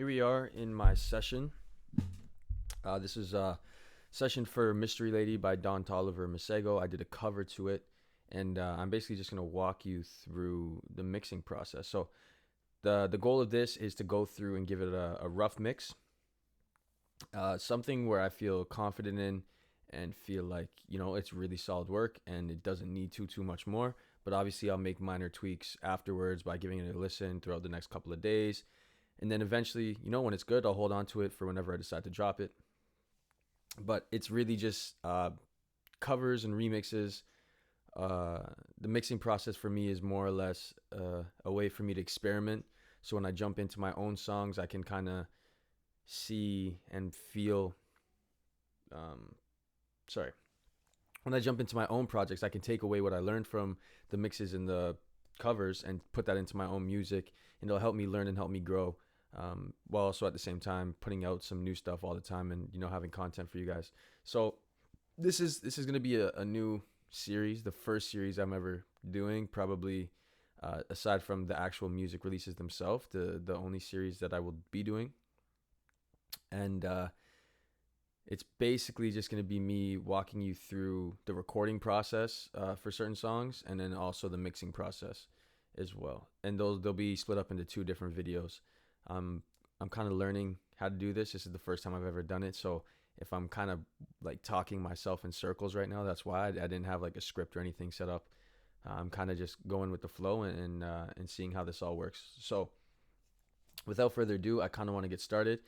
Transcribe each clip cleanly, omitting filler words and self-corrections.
Here we are in my session. This is a session for Mystery Lady by Don Toliver Masego. I did a cover to it, and I'm basically just going to walk you through the mixing process. So, the goal of this is to go through and give it a rough mix, something where I feel confident in and feel like, it's really solid work and it doesn't need too much more. But obviously, I'll make minor tweaks afterwards by giving it a listen throughout the next couple of days. And then eventually, when it's good, I'll hold on to it for whenever I decide to drop it. But it's really just covers and remixes. Uh, the mixing process for me is more or less a way for me to experiment. So when I jump into my own songs, I can kind of see and feel. Um, sorry. When I jump into my own projects, I can take away what I learned from the mixes and the covers and put that into my own music, and it'll help me learn and help me grow. While also at the same time putting out some new stuff all the time and having content for you guys. So this is gonna be a new series, the first series I'm ever doing, probably aside from the actual music releases themselves, the only series that I will be doing, and it's basically just going to be me walking you through the recording process for certain songs, and then also the mixing process as well. And they'll be split up into two different videos. Um, I'm kind of learning how to do this. This is the first time I've ever done it, so if I'm kind of like talking myself in circles right now, that's why I didn't have like a script or anything set up. I'm kind of just going with the flow and seeing how this all works. So without further ado, I kind of want to get started.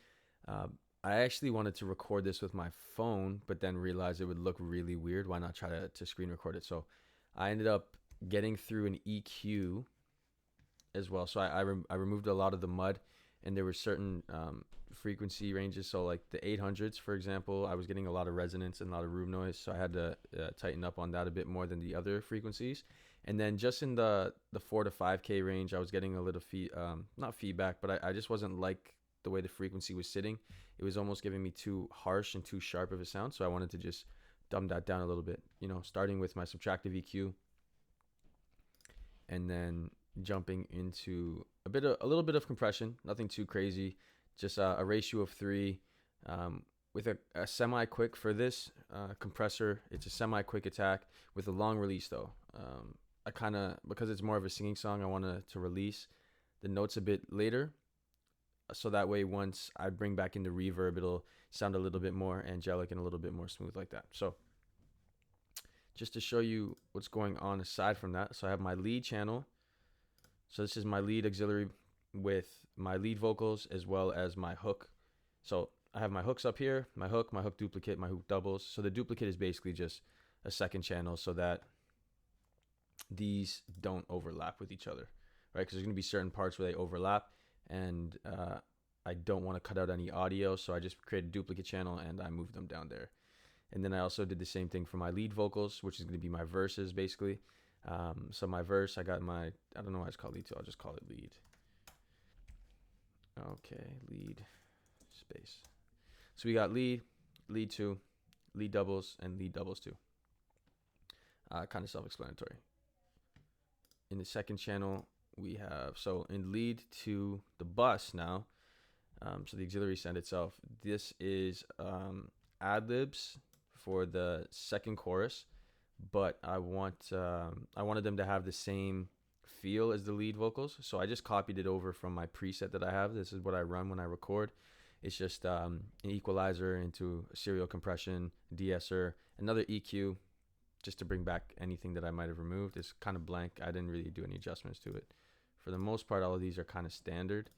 Uh, I actually wanted to record this with my phone, but then realized it would look really weird. Why not try to screen record it? So I ended up getting through an EQ as well. So I removed a lot of the mud, and there were certain frequency ranges. So like the 800s, for example, I was getting a lot of resonance and a lot of room noise. So I had to tighten up on that a bit more than the other frequencies. And then just in the 4 to 5K range, I was getting a little not feedback, but I just wasn't like the way the frequency was sitting. It was almost giving me too harsh and too sharp of a sound. So I wanted to just dumb that down a little bit, starting with my subtractive EQ, and then jumping into a little bit of compression, nothing too crazy, just a ratio of 3, with a semi quick for this compressor. It's a semi quick attack with a long release though. I kind of, because it's more of a singing song, I want to release the notes a bit later, so that way once I bring back in the reverb, it'll sound a little bit more angelic and a little bit more smooth like that. So just to show you what's going on aside from that, so I have my lead channel. So this is my lead auxiliary with my lead vocals as well as my hook. So I have my hooks up here, my hook duplicate, my hook doubles. So the duplicate is basically just a second channel so that these don't overlap with each other, right? Because there's going to be certain parts where they overlap, and I don't want to cut out any audio, so I just create a duplicate channel and I move them down there. And then I also did the same thing for my lead vocals, which is going to be my verses basically. So my verse, I got my, I don't know why it's called lead two, I'll just call it lead. Okay, lead space. So we got lead, lead two, lead doubles, and lead doubles two. Kind of self-explanatory. In the second channel, we have, so in lead to the bus now, so the auxiliary send itself, this is ad-libs for the second chorus, but I wanted them to have the same feel as the lead vocals, so I just copied it over from my preset that I have. This is what I run when I record. It's just an equalizer into a serial compression, de-esser, another EQ, just to bring back anything that I might have removed. It's kind of blank. I didn't really do any adjustments to it. For the most part, all of these are kind of standard.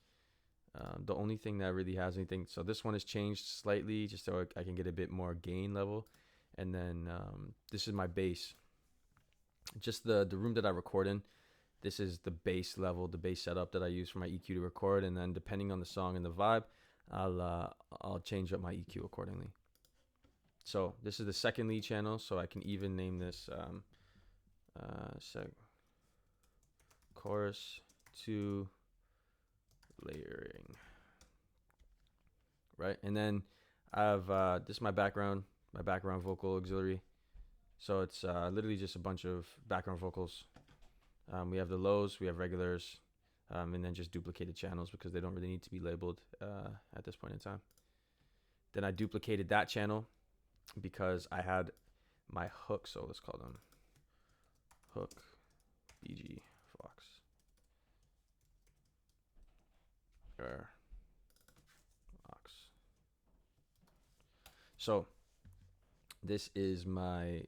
The only thing that really has anything, so this one has changed slightly just so I can get a bit more gain level. And then this is my bass. Just the room that I record in, this is the bass level, the bass setup that I use for my EQ to record. And then depending on the song and the vibe, I'll change up my EQ accordingly. So this is the second lead channel, so I can even name this chorus 2 layering, right? And then I have this is my background vocal auxiliary. So it's literally just a bunch of background vocals. We have the lows, we have regulars, and then just duplicated channels because they don't really need to be labeled at this point in time. Then I duplicated that channel because I had my hook. So let's call them hook BG Fox or Fox. So this is my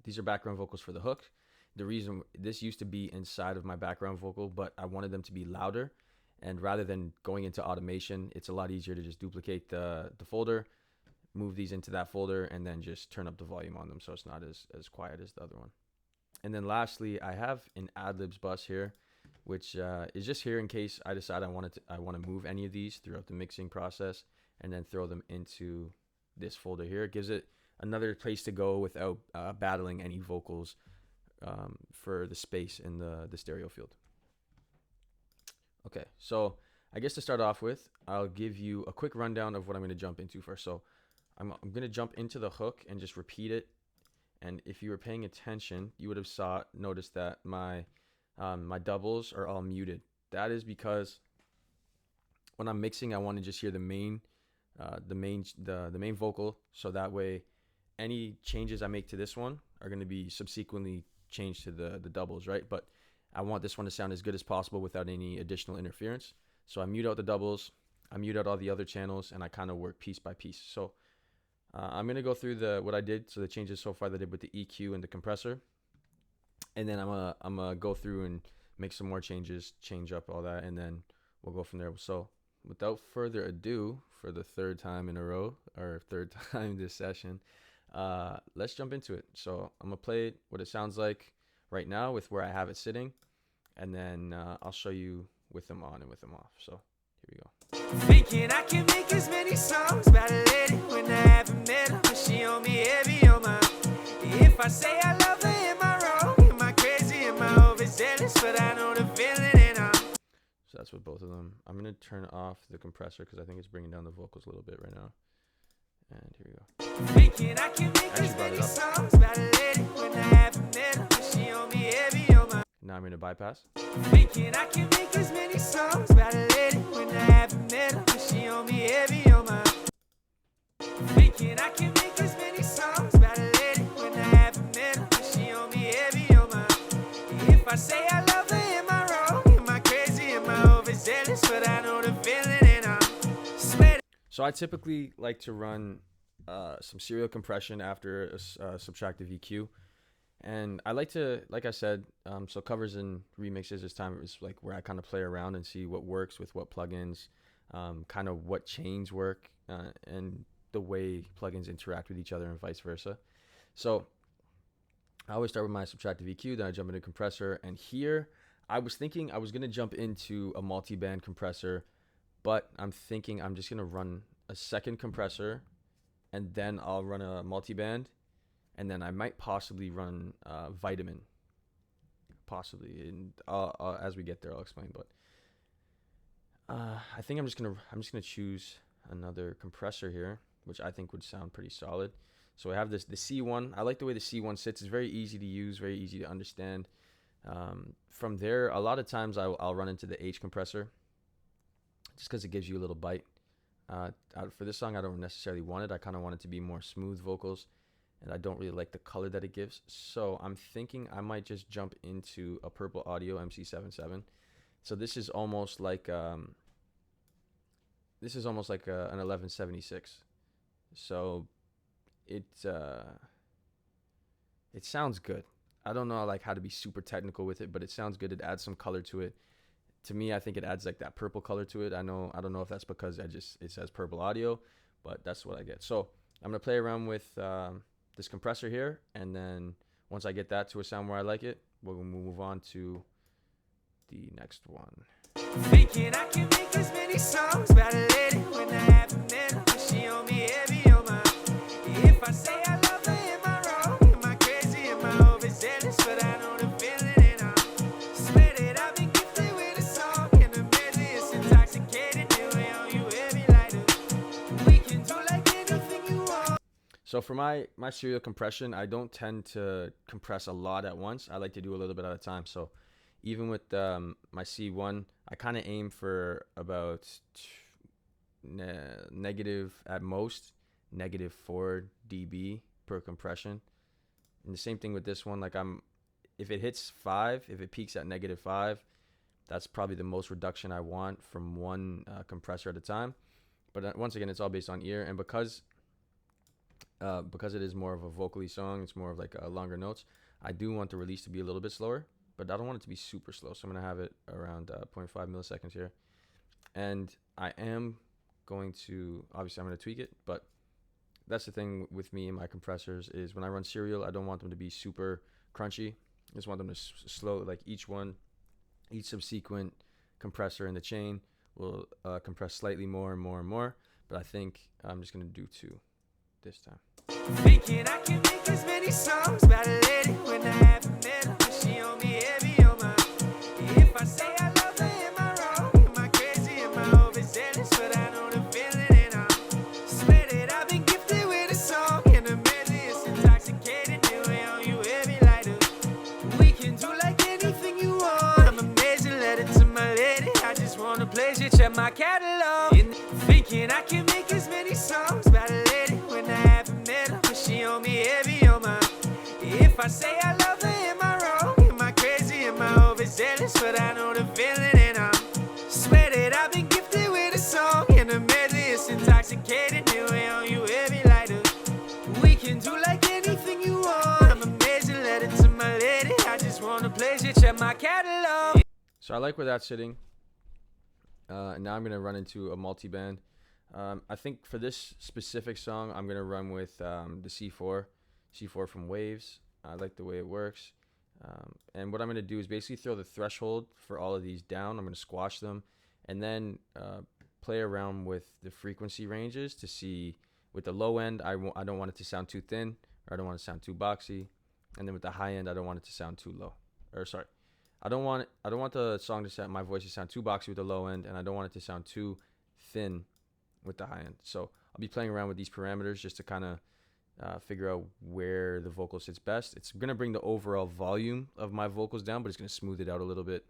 these are background vocals for the hook. The reason this used to be inside of my background vocal, but I wanted them to be louder. And rather than going into automation, it's a lot easier to just duplicate the folder, move these into that folder, and then just turn up the volume on them so it's not as quiet as the other one. And then lastly, I have an Adlibs bus here, which is just here in case I decide I want to move any of these throughout the mixing process and then throw them into this folder here. It gives it another place to go without battling any vocals for the space in the stereo field. Okay, so I guess to start off with, I'll give you a quick rundown of what I'm going to jump into first. So I'm going to jump into the hook and just repeat it. And if you were paying attention, you would have noticed that my my doubles are all muted. That is because when I'm mixing, I want to just hear the main vocal, so that way any changes I make to this one are going to be subsequently changed to the doubles, right? But I want this one to sound as good as possible without any additional interference. So I mute out the doubles, I mute out all the other channels, and I kind of work piece by piece. So I'm going to go through what I did, so the changes so far that I did with the EQ and the compressor. And then I'm gonna go through and make some more changes, change up all that, and then we'll go from there. So without further ado, for the third time in a row, or third time this session, let's jump into it. So I'm gonna play what it sounds like right now with where I have it sitting, and then I'll show you with them on and with them off. So here we go. Thinking I can make as many songs about a lady when I haven't met her, but she on me heavy on my. If I say I love her, am I wrong? Am I crazy? Am I overzealous? But I know the feeling and I'm. So that's with both of them. I'm gonna turn off the compressor because I think it's bringing down the vocals a little bit right now. And here we go. Thinking I can make as many songs about a lady when I haven't met her, but she on me heavy on my. Now I'm gonna bypass. Thinking I can make as many songs about a lady when I haven't met her, but she on me heavy on my. Thinking I can make as many songs about a lady when I haven't met her, but she on me heavy on my. If I say I love her, am I wrong? Am I crazy? Am I overzealous? But I know the feeling and I'm sweating. So I typically like to run some serial compression after a subtractive EQ. And I like to, like I said, so covers and remixes this time is like where I kind of play around and see what works with what plugins, kind of what chains work, and the way plugins interact with each other and vice versa. So I always start with my subtractive EQ, then I jump into compressor. And here I was thinking I was going to jump into a multi-band compressor, but I'm thinking I'm just going to run a second compressor and then I'll run a multi-band. And then I might possibly run Vitamin, possibly. And as we get there, I'll explain. But I think I'm just gonna choose another compressor here, which I think would sound pretty solid. So I have the C1. I like the way the C1 sits. It's very easy to use, very easy to understand. From there, a lot of times I'll run into the H compressor, just because it gives you a little bite. For this song, I don't necessarily want it. I kind of want it to be more smooth vocals. And I don't really like the color that it gives. So I'm thinking I might just jump into a Purple Audio MC77. So this is almost like an 1176. So it sounds good. I don't know like how to be super technical with it, but it sounds good. It adds some color to it. To me, I think it adds like that purple color to it. I don't know if that's because it says Purple Audio, but that's what I get. So I'm gonna play around with this compressor here, and then once I get that to a sound where I like it, we'll move on to the next one. Thinking I can make as many songs about a lady when I haven't met her, but she on me heavy on my. If I say I love her, am I wrong? Am I crazy? Am I overzealous? But I know the feeling and I'm swear that I've been gifted with a song and the measure is intoxicated. The way on you heavy like a. We can do like anything you want. So for my serial compression, I don't tend to compress a lot at once. I like to do a little bit at a time. So even with my C1, I kind of aim for about negative at most -4 dB per compression. And the same thing with this one. Like if it hits 5, if it peaks at -5, that's probably the most reduction I want from one compressor at a time. But once again, it's all based on ear, and because it is more of a vocally song, it's more of like longer notes. I do want the release to be a little bit slower, but I don't want it to be super slow. So I'm gonna have it around 0.5 milliseconds here, and I am going to, obviously I'm gonna tweak it, but that's the thing with me and my compressors is when I run serial, I don't want them to be super crunchy. I just want them to slow, like each subsequent compressor in the chain will compress slightly more and more and more. But I think I'm just gonna do 2 this time. Thinking I can make as many songs about a lady when I haven't met her, but she on me heavy on my. If I say I love her, am I wrong? Am I crazy? Am I overzealous? But I know the feeling, and I swear that I've been gifted with a song and a medley. It's intoxicating, the way on you heavy like a. We can do like anything you want. I'm amazing, let it to my lady. I just wanna pleasure, check my catalog. Thinking I can make as many songs about a lady when I haven't met her, but she on me heavy on my. If I say I love her, am I wrong? Am I crazy? Am I overzealous? But I know the feeling, and I swear that I've been gifted with a song and a medley. It's intoxicating, the way on you heavy like a. We can do like anything you want. I'm amazing, let it to my lady. I just wanna pleasure, check my catalog. So I like where that's sitting. Now I'm gonna run into a multi-band. I think for this specific song, I'm gonna run with the C4 from Waves. I like the way it works. And what I'm gonna do is basically throw the threshold for all of these down. I'm gonna squash them, and then play around with the frequency ranges to see. With the low end, I don't want it to sound too thin, or I don't want it to sound too boxy. And then with the high end, I don't want it to sound too low. Or sorry, I don't want the song to sound, my voice to sound too boxy with the low end, and I don't want it to sound too thin with the high end. So I'll be playing around with these parameters just to kind of figure out where the vocal sits best. It's gonna bring the overall volume of my vocals down, but it's gonna smooth it out a little bit.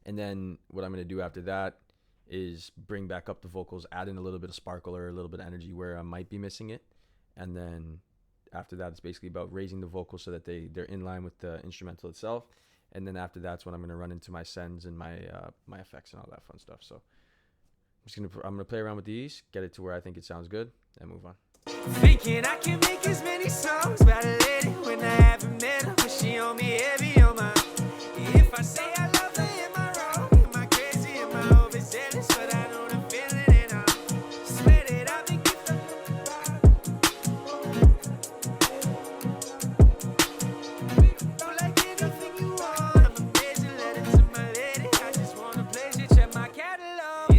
And then what I'm gonna do after that is bring back up the vocals, add in a little bit of sparkle or a little bit of energy where I might be missing it. And then after that, it's basically about raising the vocals so that they're in line with the instrumental itself. And then after that's when I'm gonna run into my sends and my effects and all that fun stuff. So I'm gonna play around with these, get it to where I think it sounds good, and move on. Thinking I can make as many songs about a lady when I haven't met her, but she on me heavy on my. If I say I love her, am I wrong? Am I crazy? Am I overzealous? But I know the feeling, and I swear that I've been gifted. Do like anything you want. I'm amazing, let it to my lady. I just wanna pleasure, check my catalog.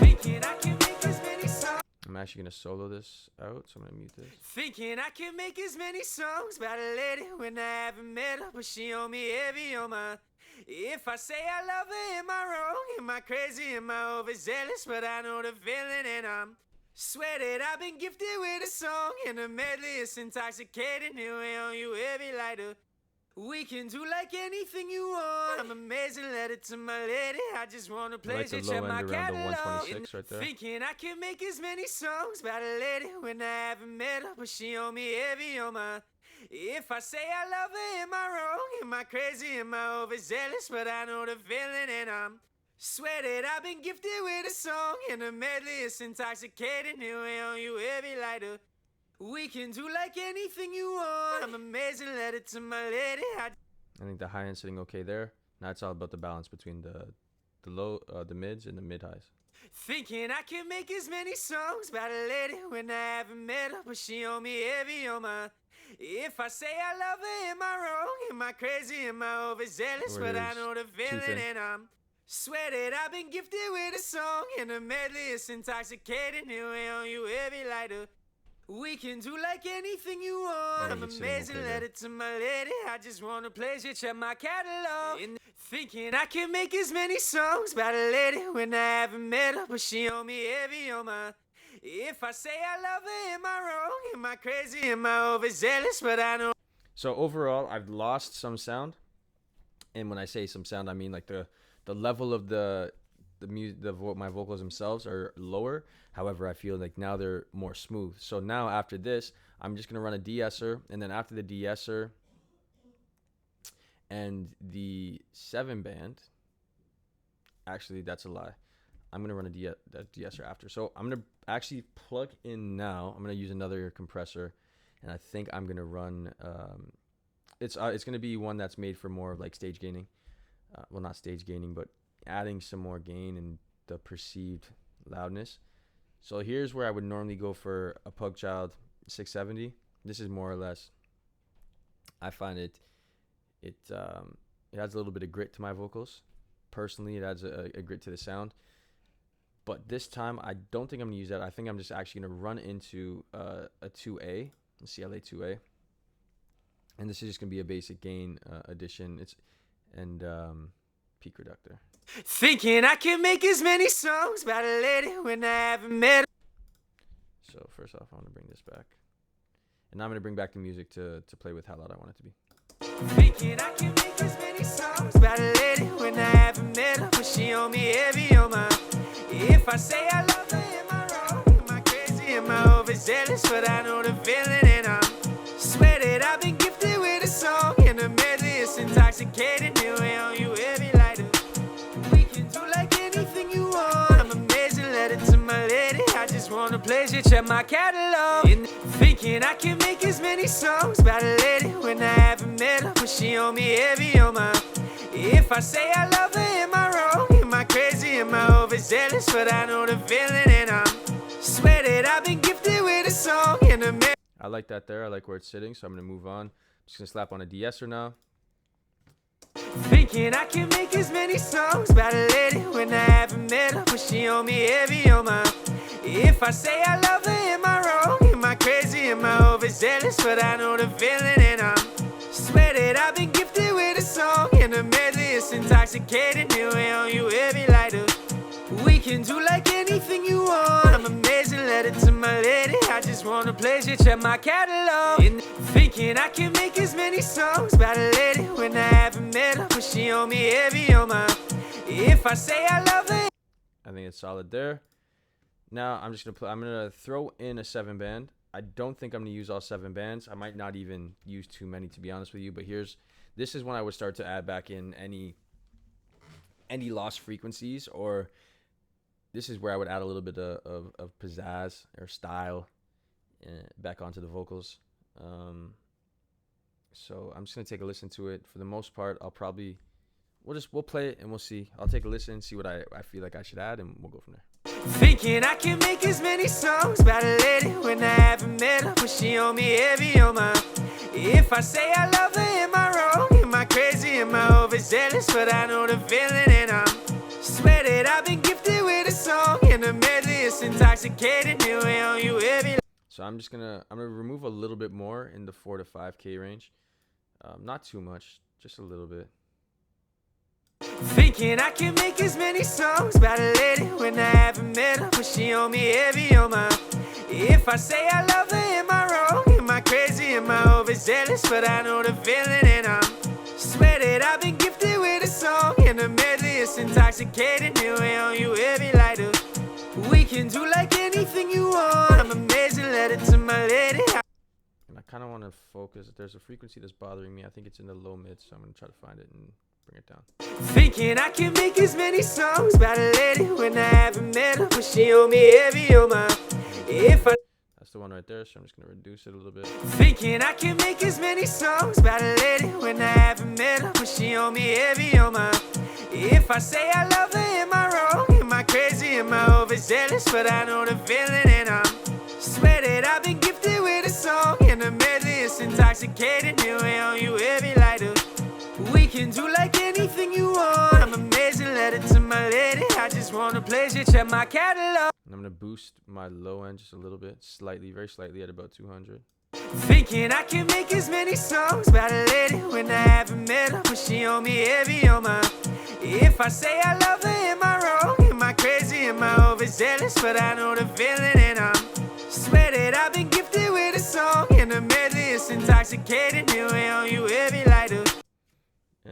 Thinking I can make as many songs. I'm actually gonna solo this out, so I'm gonna mute this. Thinking I can make as many songs about a lady when I haven't met her, but she on me heavy on my. If I say I love her, am I wrong? Am I crazy? Am I overzealous? But I know the feeling, and I'm swear that I've been gifted with a song and a medley. It's intoxicating, the way on you heavy like a. We can do like anything you want. I'm amazing, let it to my lady. I just wanna I like pleasure, the low check end my around the catalog. 126 right there. Thinking I can make as many songs about a lady when I haven't met her, but she on me heavy on my. If I say I love her, am I wrong? Am I crazy? Am I overzealous? But I know the feeling, and I'm swear that I've been gifted with a song and a medley. It's intoxicating, the way on you heavy like a. We can do like anything you want. I'm amazing, let it to my lady. I think the high end's sitting okay there. Now it's all about the balance between the the mids and the mid highs. Thinking I can make as many songs about a lady when I haven't met her, but she on me heavy on my. If I say I love her, am I wrong? Am I crazy? Am I overzealous? But I know the feeling, and I'm swear that I've been gifted with a song and a medley. It's intoxicating, the way on you heavy like a. We can do like anything you want. I'm amazing, let it to my lady. I just wanna pleasure, check my catalog. Thinking I can make as many songs about a lady when I haven't met her, but she on me heavy on my. If I say I love her, am I wrong? Am I crazy? Am I overzealous? But I know. So overall, I've lost some sound, And when I say some sound, I mean like the level of my vocals themselves are lower. However, I feel like now they're more smooth. So now after this, I'm just gonna run a de-esser, and then after the de-esser and the 7-band, actually that's a lie. I'm gonna run a de-esser after. So I'm gonna actually plug in now. I'm gonna use another compressor, and I think I'm gonna run. It's gonna be one that's made for more of like stage gaining. Well, not stage gaining, but adding some more gain and the perceived loudness. So here's where I would normally go for a Pugchild 670. This is more or less. I find it adds a little bit of grit to my vocals. Personally, it adds a grit to the sound. But this time, I don't think I'm gonna use that. I think I'm just actually gonna run into a 2A, a CLA 2A, and this is just gonna be a basic gain addition. Peak reductor. Thinking I can make as many songs about a lady when I haven't met her. So first off, I want to bring this back, and now I'm gonna bring back the music to play with how loud I want it to be. Thinking I can make as many songs about a lady when I haven't met her, but she on me heavy on my. If I say I love her, am I wrong? Am I crazy? Am I overzealous? But I know the feeling, and I'm swear that I've been gifted with a song, and the medley is intoxicating. Here we on you heavy like a. We can do like anything you want. I'm amazing, let it to my lady. I just wanna pleasure, check my catalog. And thinking I can make as many songs about a lady when I haven't met her, but she on me heavy on my. If I say I love her, am I wrong? Am I crazy? Am I overzealous? But I know the feeling, and I'm swear that I've been gifted with a song in the. I like that there. I like where it's sitting, so I'm gonna move on. I'm just gonna slap on a de-esser now. Thinking I can make as many songs about a lady when I haven't met her, but she on me heavy on my. If I say I love her, am I wrong? Am I crazy? Am I overzealous? But I know the feeling, and I'm swear that I've been gifted with a song, and the medley is intoxicating. Here we on you heavy like a. We can do like anything you want. I'm amazing, let it to my lady. I just wanna pleasure, check my catalog. And thinking I can make as many songs about a lady when I haven't met her, but she on me heavy on my. If I say I love her. I think it's solid there. Now I'm just gonna I'm gonna throw in a 7-band. I don't think I'm gonna use all 7 bands. I might not even use too many, to be honest with you. But this is when I would start to add back in any lost frequencies, or this is where I would add a little bit of pizzazz or style back onto the vocals. So I'm just gonna take a listen to it. For the most part, we'll play it and we'll see. I'll take a listen, see what I feel like I should add, and we'll go from there. Thinking I can make as many songs about a lady when I haven't met her, but she on me heavy on my. If I say I love her, am I wrong? Am I crazy? Am I overzealous? But I know the feeling, and I'm swear that I've been gifted with a song, and the medley is intoxicating. Here we on you heavy. So I'm gonna remove a little bit more in the 4 to 5K range. Not too much, just a little bit. Thinking I can make as many songs about a lady when I haven't met her, but she on me heavy on my. If I say I love her, am I wrong? Am I crazy? Am I overzealous? But I know the feeling, and I'm swear that I've been gifted with a song, and the medley is intoxicating. Here we on you heavy like a. We can do like anything you want. I'm amazing, let it to my lady. And I kind of want to focus. There's a frequency that's bothering me. I think it's in the low mid, so I'm gonna try to find it and bring it down. Thinking I can make as many songs about a lady when I haven't met her, but she on me heavy on my. If I. That's the one right there, so I'm just gonna reduce it a little bit. Thinking I can make as many songs about a lady when I haven't met her, but she on me heavy on my. If I say I love her, am I wrong? Am I crazy? Am I overzealous? But I know the feeling, and I'm swear that I've been gifted with a song, and the medley is intoxicating. Here we on you heavy like a. We can do like anything you want. I'm amazing, let it to my lady. I just wanna pleasure, check my catalog. And I'm gonna boost my low end just a little bit, slightly, very slightly, at about 200. Thinking I can make as many songs about a lady when I haven't met her, but she on me heavy on my. If I say I love her, am I wrong? Am I crazy? Am I overzealous? But I know the feeling, and I'm swear that I've been gifted with a song, and the medley is intoxicating. Here we on you heavy like a.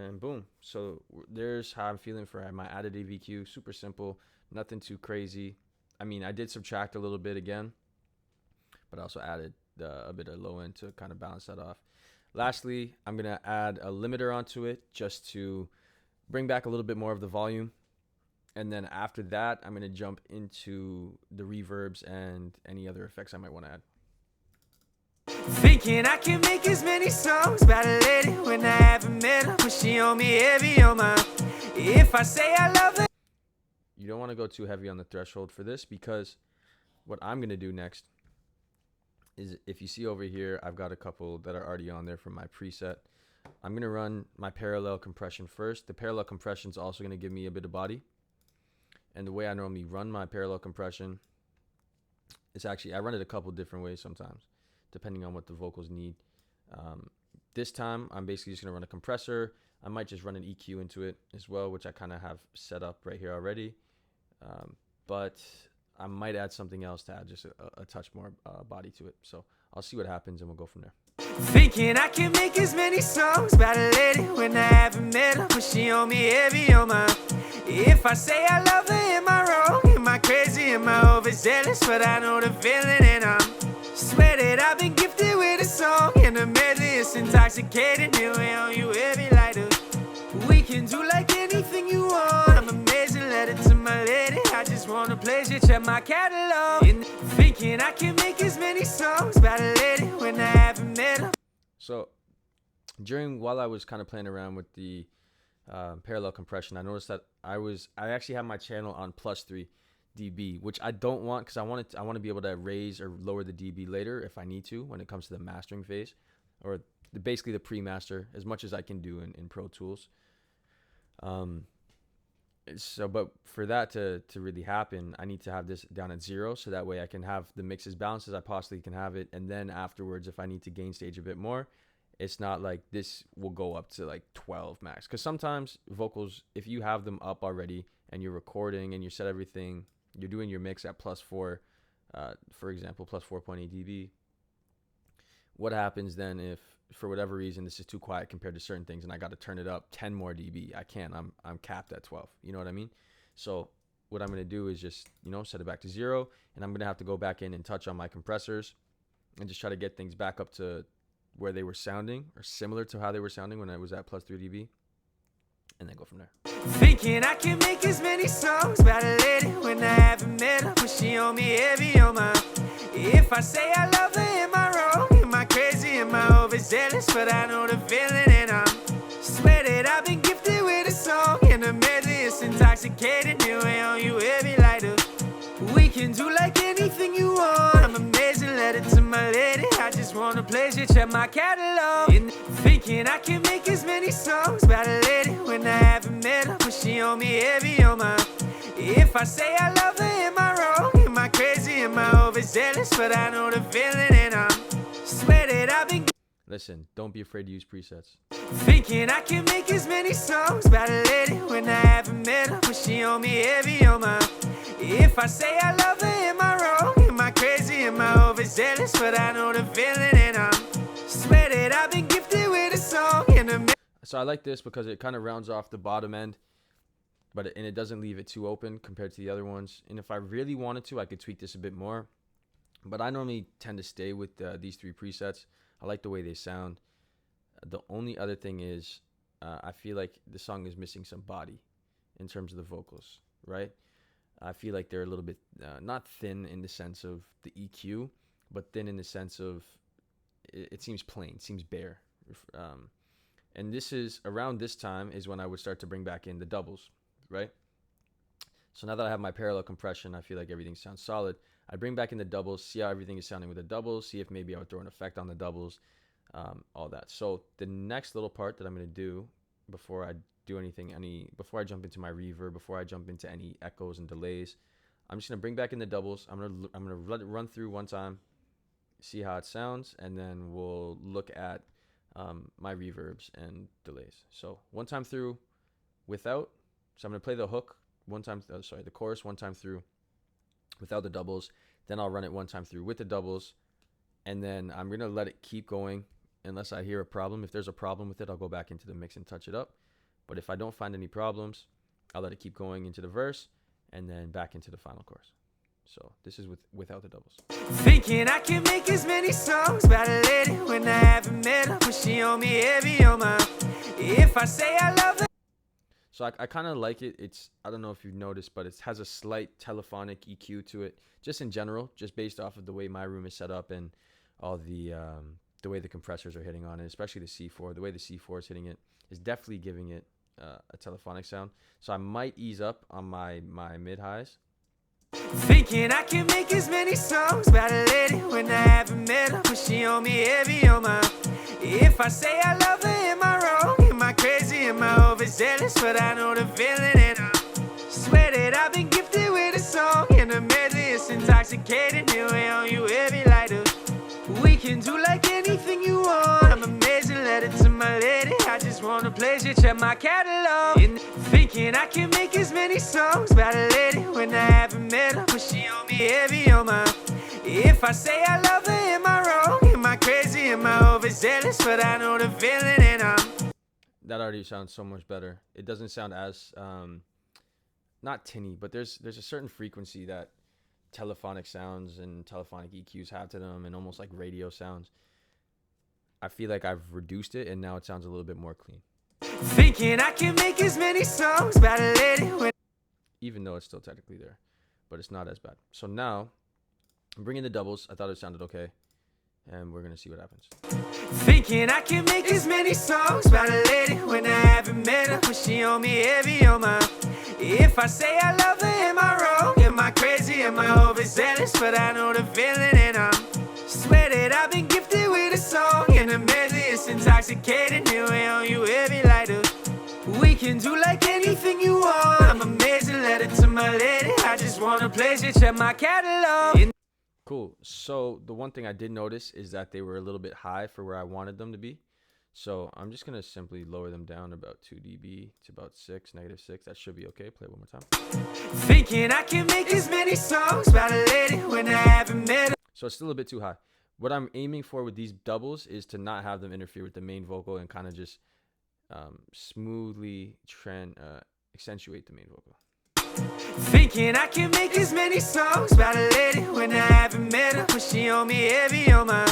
and boom. So there's how I'm feeling for my additive EQ. Super simple, nothing too crazy. I mean, I did subtract a little bit again, but I also added a bit of low end to kind of balance that off. Lastly, I'm going to add a limiter onto it just to bring back a little bit more of the volume. And then after that, I'm going to jump into the reverbs and any other effects I might want to add. Thinking I can make as many songs about a lady when I haven't met her, but she on me heavy on my. If I say I love her. You don't want to go too heavy on the threshold for this, because what I'm going to do next is, if you see over here, I've got a couple that are already on there from my preset. I'm going to run my parallel compression first. The parallel compression is also going to give me a bit of body. And the way I normally run my parallel compression is actually, I run it a couple different ways sometimes, depending on what the vocals need. This time, I'm basically just going to run a compressor. I might just run an EQ into it as well, which I kind of have set up right here already. But I might add something else to add just a touch more body to it. So I'll see what happens and we'll go from there. Thinking I can make as many songs about a lady when I haven't met her, but she on me heavy on my. If I say I love her, am I wrong? Am I crazy? Am I overzealous? But I know the feeling, and I'm swear that I've been gifted with a song, and the medley is intoxicating. Here we on you heavy like a. We can do like anything you want. I'm amazing, let it to my lady. I just wanna pleasure, check my catalog. And thinking I can make as many songs about a lady when I haven't met her. So while I was kind of playing around with the parallel compression, I noticed that I actually have my channel on +3 dB, which I don't want, because I want to be able to raise or lower the dB later if I need to when it comes to the mastering phase, or basically the pre-master, as much as I can do in Pro Tools. But for that to really happen, I need to have this down at 0, so that way I can have the mix as balanced as I possibly can have it. And then afterwards, if I need to gain stage a bit more, it's not like this will go up to like 12 max. Because sometimes vocals, if you have them up already and you're recording and you set everything, you're doing your mix at +4, for example, +4.8 dB. What happens then if, for whatever reason, this is too quiet compared to certain things and I got to turn it up 10 more dB? I can't. I'm capped at 12. You know what I mean? So what I'm going to do is just, set it back to 0, and I'm going to have to go back in and touch on my compressors and just try to get things back up to where they were sounding, or similar to how they were sounding when I was at +3 dB, and then go from there. Thinking I can make as many songs about a lady when I haven't met her, but she on me heavy on my. If I say I love her, am I wrong? Am I crazy? Am I overzealous? But I know the feeling, and I'm swear that I've been gifted with a song, and the medley is intoxicating. Here we on you heavy like a. We can do like anything you want. I'm amazing, let it to my lady. I just wanna pleasure, check my catalog. And thinking I can make as many songs about a lady when I haven't met her, but she on me heavy on my. If I say I love her, am I wrong? Am I crazy? Am I overzealous? But I know the feeling, and I'm swear that I've been. Listen, don't be afraid to use presets. Thinking I can make as many songs about a lady when I haven't met her, but she on me heavy on my. If I say I love her, am I wrong? Am I crazy? Am I overzealous? But I know the feeling, and I'm swear that I've been gifted with a song, and the. So I like this because it kind of rounds off the bottom end, but it doesn't leave it too open compared to the other ones. And if I really wanted to, I could tweak this a bit more. But I normally tend to stay with these 3 presets. I like the way they sound. The only other thing is, I feel like the song is missing some body in terms of the vocals, right? I feel like they're a little bit not thin in the sense of the EQ, but thin in the sense of it seems plain, seems bare. And this is around this time is when I would start to bring back in the doubles, right? So now that I have my parallel compression, I feel like everything sounds solid. I bring back in the doubles, see how everything is sounding with the doubles, see if maybe I would throw an effect on the doubles, all that. So the next little part that I'm going to do before I do before I jump into my reverb, before I jump into any echoes and delays, I'm just going to bring back in the doubles. I'm going to let it run through one time, see how it sounds, and then we'll look at my reverbs and delays. So one time through without, so I'm going to play the hook the chorus one time through without the doubles, then I'll run it one time through with the doubles, and then I'm going to let it keep going unless I hear a problem. If there's a problem with it, I'll go back into the mix and touch it up. But if I don't find any problems, I'll let it keep going into the verse and then back into the final chorus. So this is without the doubles. Thinking I can make as many songs about a lady when I haven't met her, but she on me heavy on my. If I say I love her. So I kind of like it. I don't know if you've noticed, but it has a slight telephonic EQ to it, just in general, just based off of the way my room is set up and all the way the compressors are hitting on it, especially the C4. The way the C4 is hitting it is definitely giving it a telephonic sound. So I might ease up on my mid highs. Thinking I can make as many songs about a lady when I haven't met her, but she on me heavy on my. If I say I love her, am I wrong? Am I crazy? Am I overzealous? But I know the feeling, and I swear that I've been gifted with a song and a medley. It's intoxicating, here we on you heavy like a. We can do like anything you want. I'm amazing, let it to my lady. I just wanna pleasure, check my catalog. And thinking I can make as many songs about a lady when I haven't met her, but she on me heavy on my. If I say I love her, am I wrong? Am I crazy? Am I overzealous? But I know the feeling, and I'm. That already sounds so much better. It doesn't sound as not tinny, but there's a certain frequency that telephonic sounds and telephonic EQs have to them, and almost like radio sounds. I feel like I've reduced it and now it sounds a little bit more clean. Thinking I can make as many songs about a lady when. Even though it's still technically there, but it's not as bad. So now I'm bringing the doubles. I thought it sounded okay, and we're gonna see what happens. Thinking I can make as many songs about a lady when I haven't met her, but she on me heavy on my. If I say I love her, am I wrong? Am I crazy? Am I overzealous? But I know the feeling, and I'm. Swear that I've been gifted with a song and a medley. It's intoxicating, here we on you heavy like a. We can do like anything you want. I'm amazing, let it to my lady. I just wanna pleasure, check my catalog. Cool. So the one thing I did notice is that they were a little bit high for where I wanted them to be. So I'm just going to simply lower them down about 2 dB to about 6, -6. That should be okay. Play it one more time. Thinking I can make as many songs about a lady when I haven't met her. So it's still a bit too high. What I'm aiming for with these doubles is to not have them interfere with the main vocal and kind of just smoothly accentuate the main vocal. Thinking I can make as many songs about a lady when I haven't met her, but she on me heavy on my.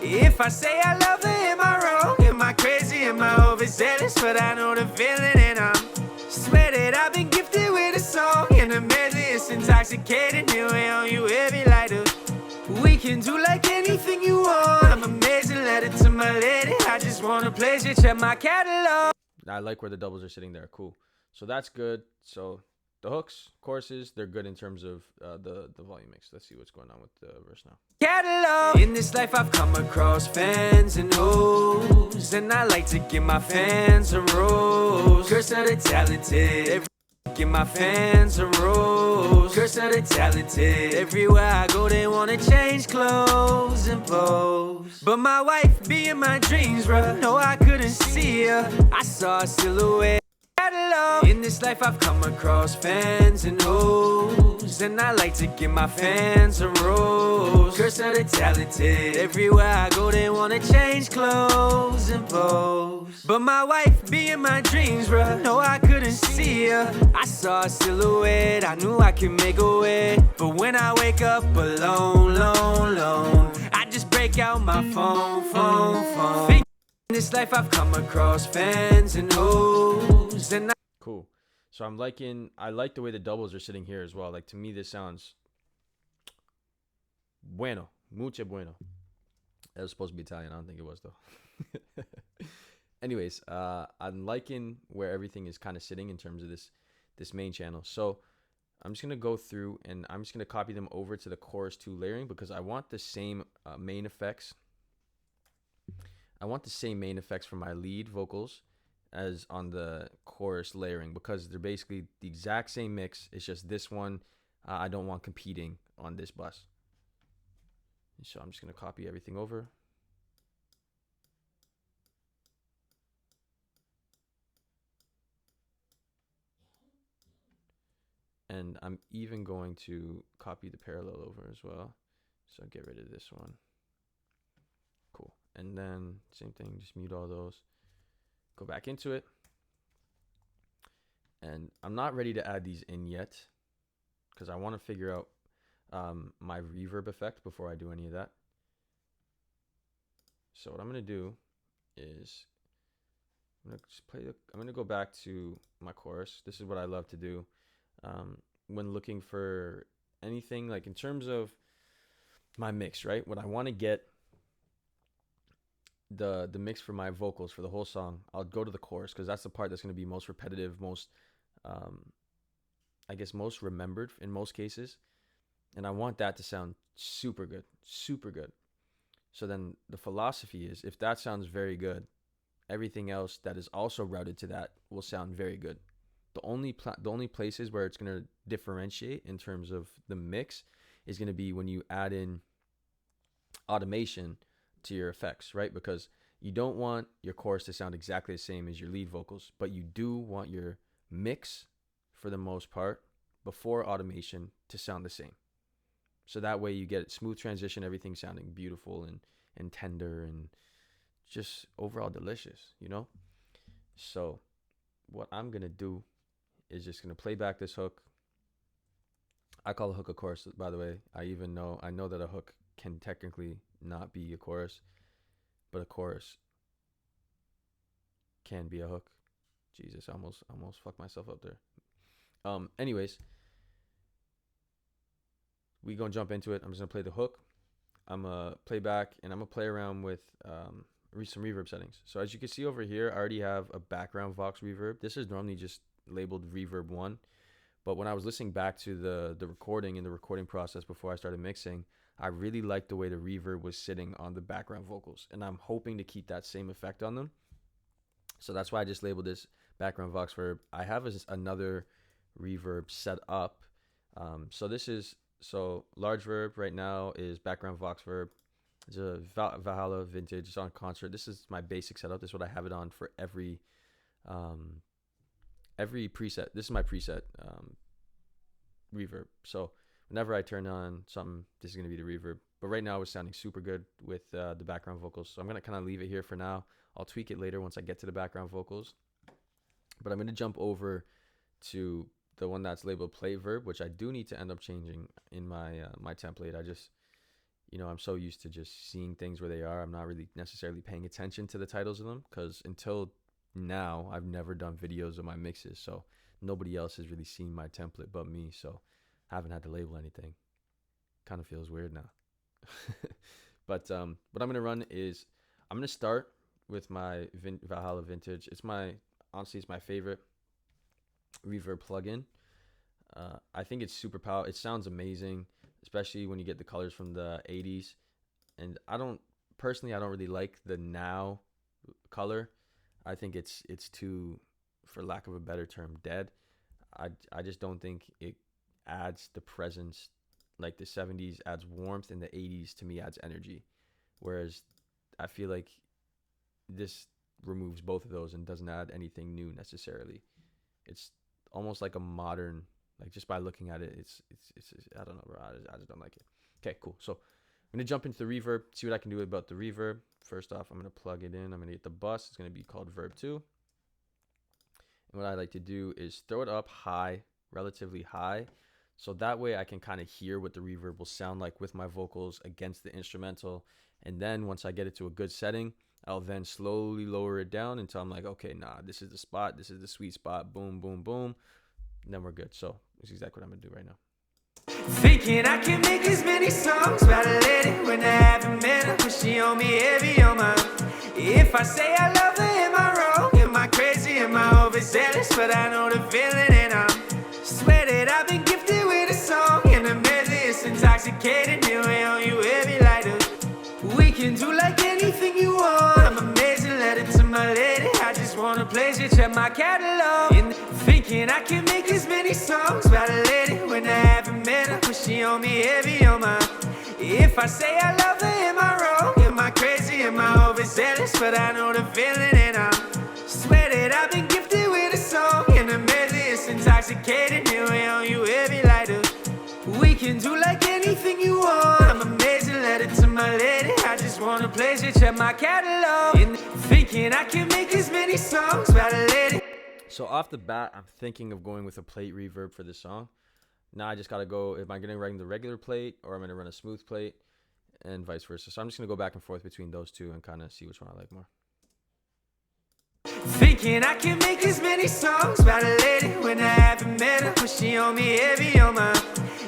If I say I love her, am I wrong? Am I crazy? Am I overzealous? But I know the feeling, and I'm. Swear that I've been gifted with a song and a medley. It's intoxicating, here we on you heavy like a. We can do like anything you want. I'm amazing, let it to my lady. I just wanna pleasure, check my catalog. I like where the doubles are sitting there. Cool. So that's good. So the hooks, choruses, they're good in terms of the volume mix. Let's see what's going on with the verse now. Catalog. In this life I've come across fans and hoes, and I like to give my fans a rose. Curse of the talented. Give my fans a rose. Curse of the talented. Everywhere I go they wanna change clothes and pose. But my wife be in my dreams, bruh. No, I couldn't see her. I saw a silhouette. In this life I've come across fans and hoes, and I like to give my fans a rose. Curse of the talented. Everywhere I go they wanna change clothes and pose. But my wife be in my dreams, bruh. No, I couldn't see her. I saw a silhouette, I knew I could make a way. But when I wake up alone, lone, I just break out my phone. In this life I've come across fans and hoes, and Cool. So I like the way the doubles are sitting here as well. Like, to me, this sounds bueno, mucho bueno. That was supposed to be Italian. I don't think it was, though. Anyways, I'm liking where everything is kind of sitting in terms of this main channel. So I'm just going to go through and I'm just going to copy them over to the chorus 2 layering, because I want the same main effects. I want the same main effects for my lead vocals as on the chorus layering, because they're basically the exact same mix. It's just this one I don't want competing on this bus. So I'm just going to copy everything over. And I'm even going to copy the parallel over as well. So get rid of this one. Cool. And then same thing, just mute all those. Go back into it. And I'm not ready to add these in yet because I want to figure out my reverb effect before I do any of that. So what I'm going to do is I'm going to go back to my chorus. This is what I love to do when looking for anything, like in terms of my mix, right? When I want to get the mix for my vocals for the whole song, I'll go to the chorus because that's the part that's going to be most repetitive, most I guess most remembered in most cases, and I want that to sound super good, super good. So then the philosophy is, if that sounds very good, everything else that is also routed to that will sound very good. The only places where it's going to differentiate in terms of the mix is going to be when you add in automation to your effects, right? Because you don't want your chorus to sound exactly the same as your lead vocals, but you do want your mix, for the most part, before automation to sound the same. So that way you get smooth transition, everything sounding beautiful and tender and just overall delicious, you know? So what I'm going to do is just going to play back this hook. I call a hook a chorus, by the way. I know that a hook can technically not be a chorus, but a chorus can be a hook. Jesus, I almost fucked myself up there. Anyways, we gonna jump into it. I'm just gonna play the hook. I'm gonna play back, and I'm gonna play around with some reverb settings. So as you can see over here, I already have a background Vox reverb. This is normally just labeled reverb 1, but when I was listening back to the recording in the recording process before I started mixing, I really liked the way the reverb was sitting on the background vocals, and I'm hoping to keep that same effect on them. So that's why I just labeled this background Vox verb. I have another reverb set up. So large verb right now is background Vox verb. It's a Valhalla vintage. It's on concert. This is my basic setup. This is what I have it on for every preset. This is my preset reverb. So whenever I turn on something, this is going to be the reverb. But right now it's sounding super good with the background vocals. So I'm going to kind of leave it here for now. I'll tweak it later once I get to the background vocals. But I'm going to jump over to the one that's labeled play verb, which I do need to end up changing in my my template. I just, I'm so used to just seeing things where they are. I'm not really necessarily paying attention to the titles of them because until now, I've never done videos of my mixes. So nobody else has really seen my template but me. So I haven't had to label anything. Kind of feels weird now. But what I'm going to run is I'm going to start with my Valhalla Vintage. Honestly, it's my favorite reverb plugin. I think it's super powerful. It sounds amazing, especially when you get the colors from the 80s. And I don't really like the now color. I think it's too, for lack of a better term, dead. I just don't think it adds the presence like the 70s adds warmth, and the 80s to me adds energy. Whereas I feel like this removes both of those and doesn't add anything new necessarily. It's almost like a modern, like just by looking at it, it's I don't know, bro. I just don't like it. Okay, cool. So I'm gonna jump into the reverb, see what I can do about the reverb. First off, I'm gonna plug it in. I'm gonna get the bus. It's gonna be called Verb 2. And what I like to do is throw it up high, relatively high, so that way I can kind of hear what the reverb will sound like with my vocals against the instrumental. And then once I get it to a good setting, I'll then slowly lower it down until I'm like, okay, nah, this is the spot. This is the sweet spot. Boom, boom, boom. And then we're good. So that's exactly what I'm going to do right now. Thinking I can make as many songs about a lady when I haven't met her, but she on me heavy on my. If I say I love her, am I wrong? Am I crazy? Am I overzealous? But I know the feeling, and I'm swear that I've been gifted with a song, and the medley is intoxicating. Here we on you heavy like a. We can do like anything you want. I'm amazing, let it to my lady. I just wanna place you, check my catalog. And thinking I can make as many songs about a lady when I haven't met her, but she on me heavy on my. If I say I love her, am I wrong? Am I crazy? Am I overzealous? But I know the feeling, and I'm swear that I've been gifted with a song, and the medley is intoxicating. Here we on you heavy like a. We can do like anything you want. I'm amazing, let it to my lady. I just wanna place you, check my catalog. And thinking I can make as many songs about a lady. So off the bat, I'm thinking of going with a plate reverb for this song. Now I just gotta go. Am I gonna run the regular plate or am I gonna run a smooth plate, and vice versa? So I'm just gonna go back and forth between those two and kind of see which one I like more. Thinking I can make as many songs about a lady when I haven't met her, but she on me heavy on my.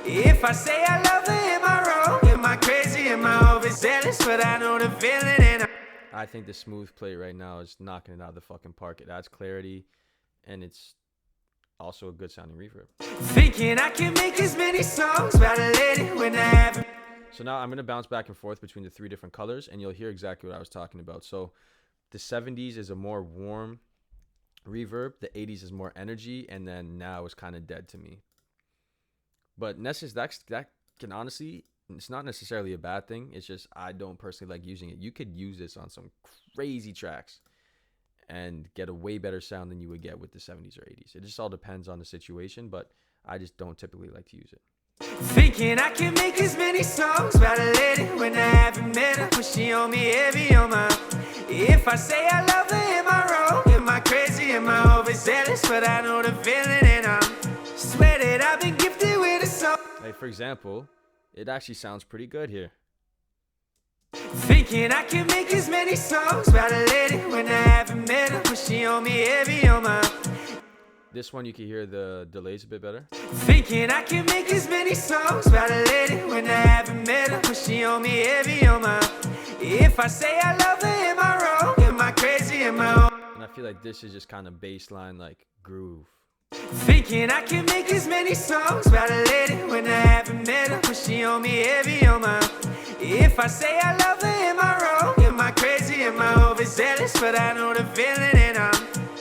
If I say I love her, am I wrong? Am I crazy? Am I overzealous? But I know the feeling and I think the smooth plate right now is knocking it out of the fucking park. It adds clarity, and it's also a good sounding reverb. Thinking I can make as many songs about a lady when I haven't. So now I'm gonna bounce back and forth between the three different colors, and you'll hear exactly what I was talking about. So the 70s is a more warm reverb, the 80s is more energy, and then now is kind of dead to me. But that can honestly, it's not necessarily a bad thing. It's just I don't personally like using it. You could use this on some crazy tracks and get a way better sound than you would get with the 70s or 80s. It just all depends on the situation, but I just don't typically like to use it. Thinking I can make as many songs about a lady when I haven't met her, but she on me heavy on my. If I say I love her, am I wrong? Am I crazy? Am I overzealous? But I know the feeling and I'm swear that I've been gifted with a song. Like for example, it actually sounds pretty good here. Thinking I can make as many songs about a lady when I haven't met her, but she on me heavy on my. This one you can hear the delays a bit better. Thinking I can make as many songs about a lady when I haven't met her, but she on me heavy on my. If I say I love her, am I wrong? Am I crazy? Am I wrong? And I feel like this is just kind of baseline like groove. Thinking I can make as many songs about a lady when I haven't met her, but she on me heavy on my. If I say I love her, am I wrong? Am I crazy? Am I overzealous? But I know the feeling and I'm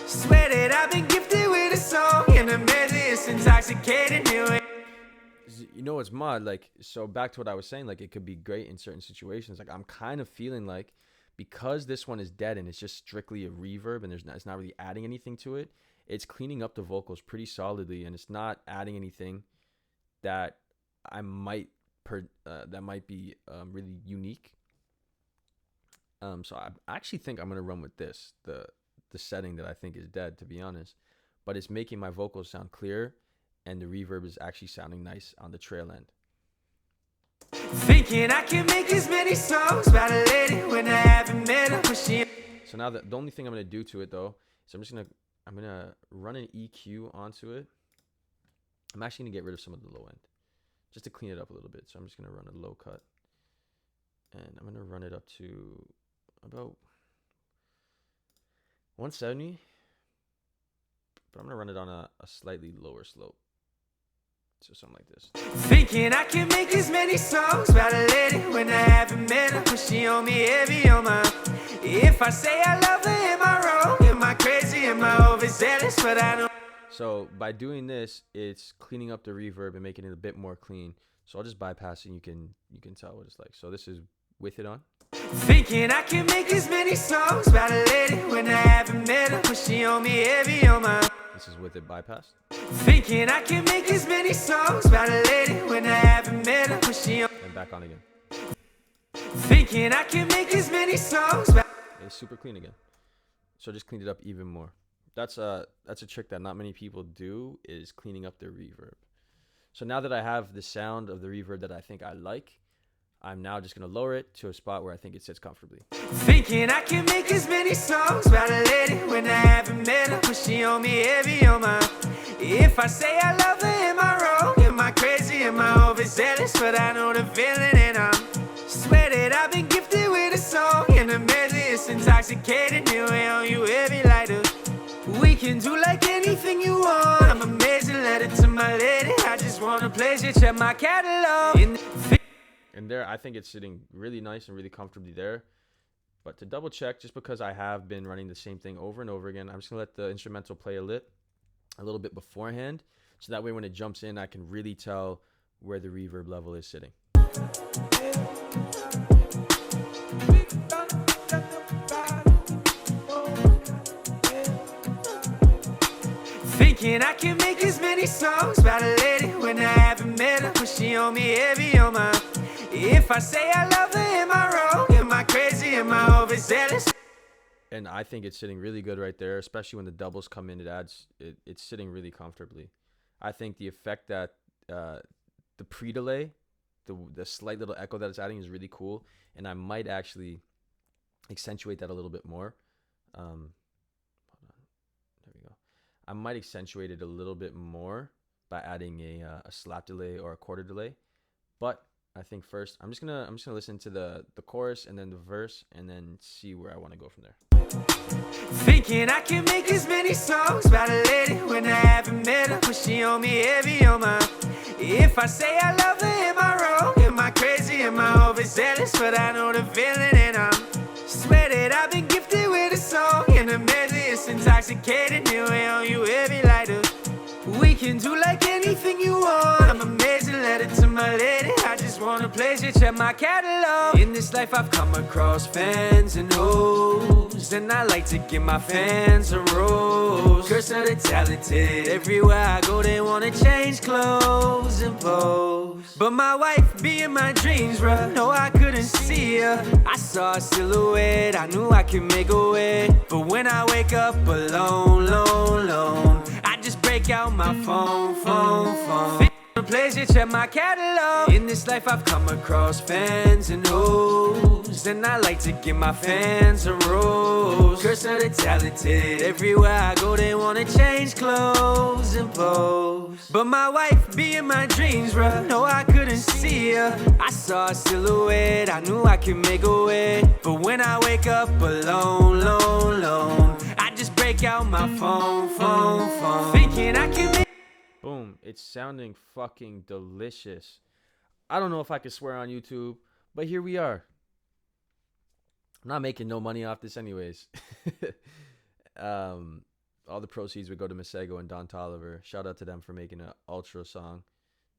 swear that I've been gifted with a song and the medley is intoxicating me. You know what's mod? Like, so back to what I was saying, like it could be great in certain situations. Like I'm kind of feeling like because this one is dead and it's just strictly a reverb and it's not really adding anything to it, it's cleaning up the vocals pretty solidly and it's not adding anything that I might that might be really unique. So I actually think I'm gonna run with this, the setting that I think is dead, to be honest, but it's making my vocals sound clear and the reverb is actually sounding nice on the trail end. Thinking I can make as many songs about a lady when I haven't met her, but she. So now the only thing I'm gonna do to it though is I'm gonna run an EQ onto it. I'm actually gonna get rid of some of the low end just to clean it up a little bit. So I'm just gonna run a low cut and I'm gonna run it up to about 170, but I'm gonna run it on a slightly lower slope, so something like this. Thinking I can make as many songs about a lady when I haven't met her, but she on me heavy on my. If I say I love her, am I wrong? Am I crazy? Am I overzealous? But I know. So by doing this, it's cleaning up the reverb and making it a bit more clean. So I'll just bypass it and you can tell what it's like. So this is with it on. Thinking I can make as many songs about a lady when I haven't met her, but she on me heavy on my. This is with it bypassed. Thinking I can make as many songs about a lady when I haven't met her, but she on. And back on again. Thinking I can make as many songs about. It's super clean again. So just cleaned it up even more. That's a trick that not many people do, is cleaning up their reverb. So now that I have the sound of the reverb that I think I like, I'm now just going to lower it to a spot where I think it sits comfortably. Thinking I can make as many songs about a lady when I haven't met her, but she on me heavy on my. If I say I love her, am I wrong? Am I crazy? Am I overzealous? But I know the feeling and I'm swear that I've been gifted with a song and the medley is intoxicating me. Way on you heavy like a. We can do like anything you want. I'm amazing, letter to my lady. I just want a pleasure, check my catalog. And there, I think it's sitting really nice and really comfortably there. But to double check, just because I have been running the same thing over and over again, I'm just gonna let the instrumental play a little bit beforehand, so that way when it jumps in, I can really tell where the reverb level is sitting. Thinking I can make as many songs about a lady when I haven't met her, but she on me heavy on my. If I say I love her, am I wrong? Am I crazy? Am I overzealous? And I think it's sitting really good right there, especially when the doubles come in. It's sitting really comfortably. I think the effect that the pre-delay, the slight little echo that it's adding is really cool, and I might actually accentuate that a little bit more. Hold on, there we go. I might accentuate it a little bit more by adding a slap delay or a quarter delay, but I think first I'm just gonna listen to the chorus and then the verse and then see where I want to go from there. Thinking I can make as many songs about a lady when I haven't met her, but she on me heavy on my. If I say I love her, am I wrong? Am I crazy? Am I overzealous? But I know the feeling, and I'm swear that I've been gifted with a song and a medley. It's intoxicating, here we on you heavy lighter. We can do like anything you want. I'm amazing, letter to my lady. I just wanna please you, check my catalog. In this life I've come across fans and hoes, and I like to give my fans a rose. Curse of the talented, everywhere I go they wanna change clothes and pose. But my wife be in my dreams, bruh, no I couldn't see her. I saw a silhouette, I knew I could make a way. But when I wake up alone, lone, I just break out my phone. Pleasure, check my catalog. In this life I've come across fans and hoes, and I like to give my fans a rose. Curse of the talented, everywhere I go they wanna change clothes and pose. But my wife be in my dreams, bruh, no I couldn't see her. I saw a silhouette, I knew I could make a way. But when I wake up alone, I just break out my phone. Thinking I can make. Boom. It's sounding fucking delicious. I don't know if I can swear on YouTube, but here we are. I'm not making no money off this anyways. All the proceeds would go to Masego and Don Tolliver. Shout out to them for making an ultra song.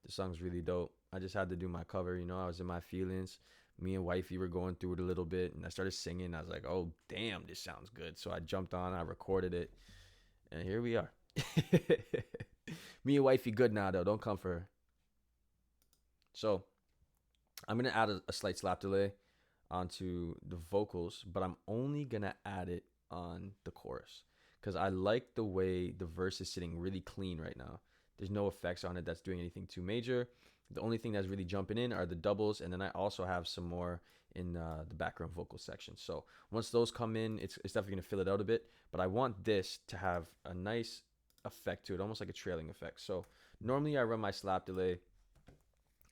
The song's really dope. I just had to do my cover. You know, I was in my feelings. Me and wifey were going through it a little bit, and I started singing. I was like, oh, damn, this sounds good. So I jumped on, I recorded it, and here we are. Me and wifey good now, though. Don't come for her. So I'm going to add a slight slap delay onto the vocals, but I'm only going to add it on the chorus because I like the way the verse is sitting really clean right now. There's no effects on it that's doing anything too major. The only thing that's really jumping in are the doubles, and then I also have some more in the background vocal section. So once those come in, it's definitely going to fill it out a bit, but I want this to have a nice effect to it, almost like a trailing effect. So normally I run my slap delay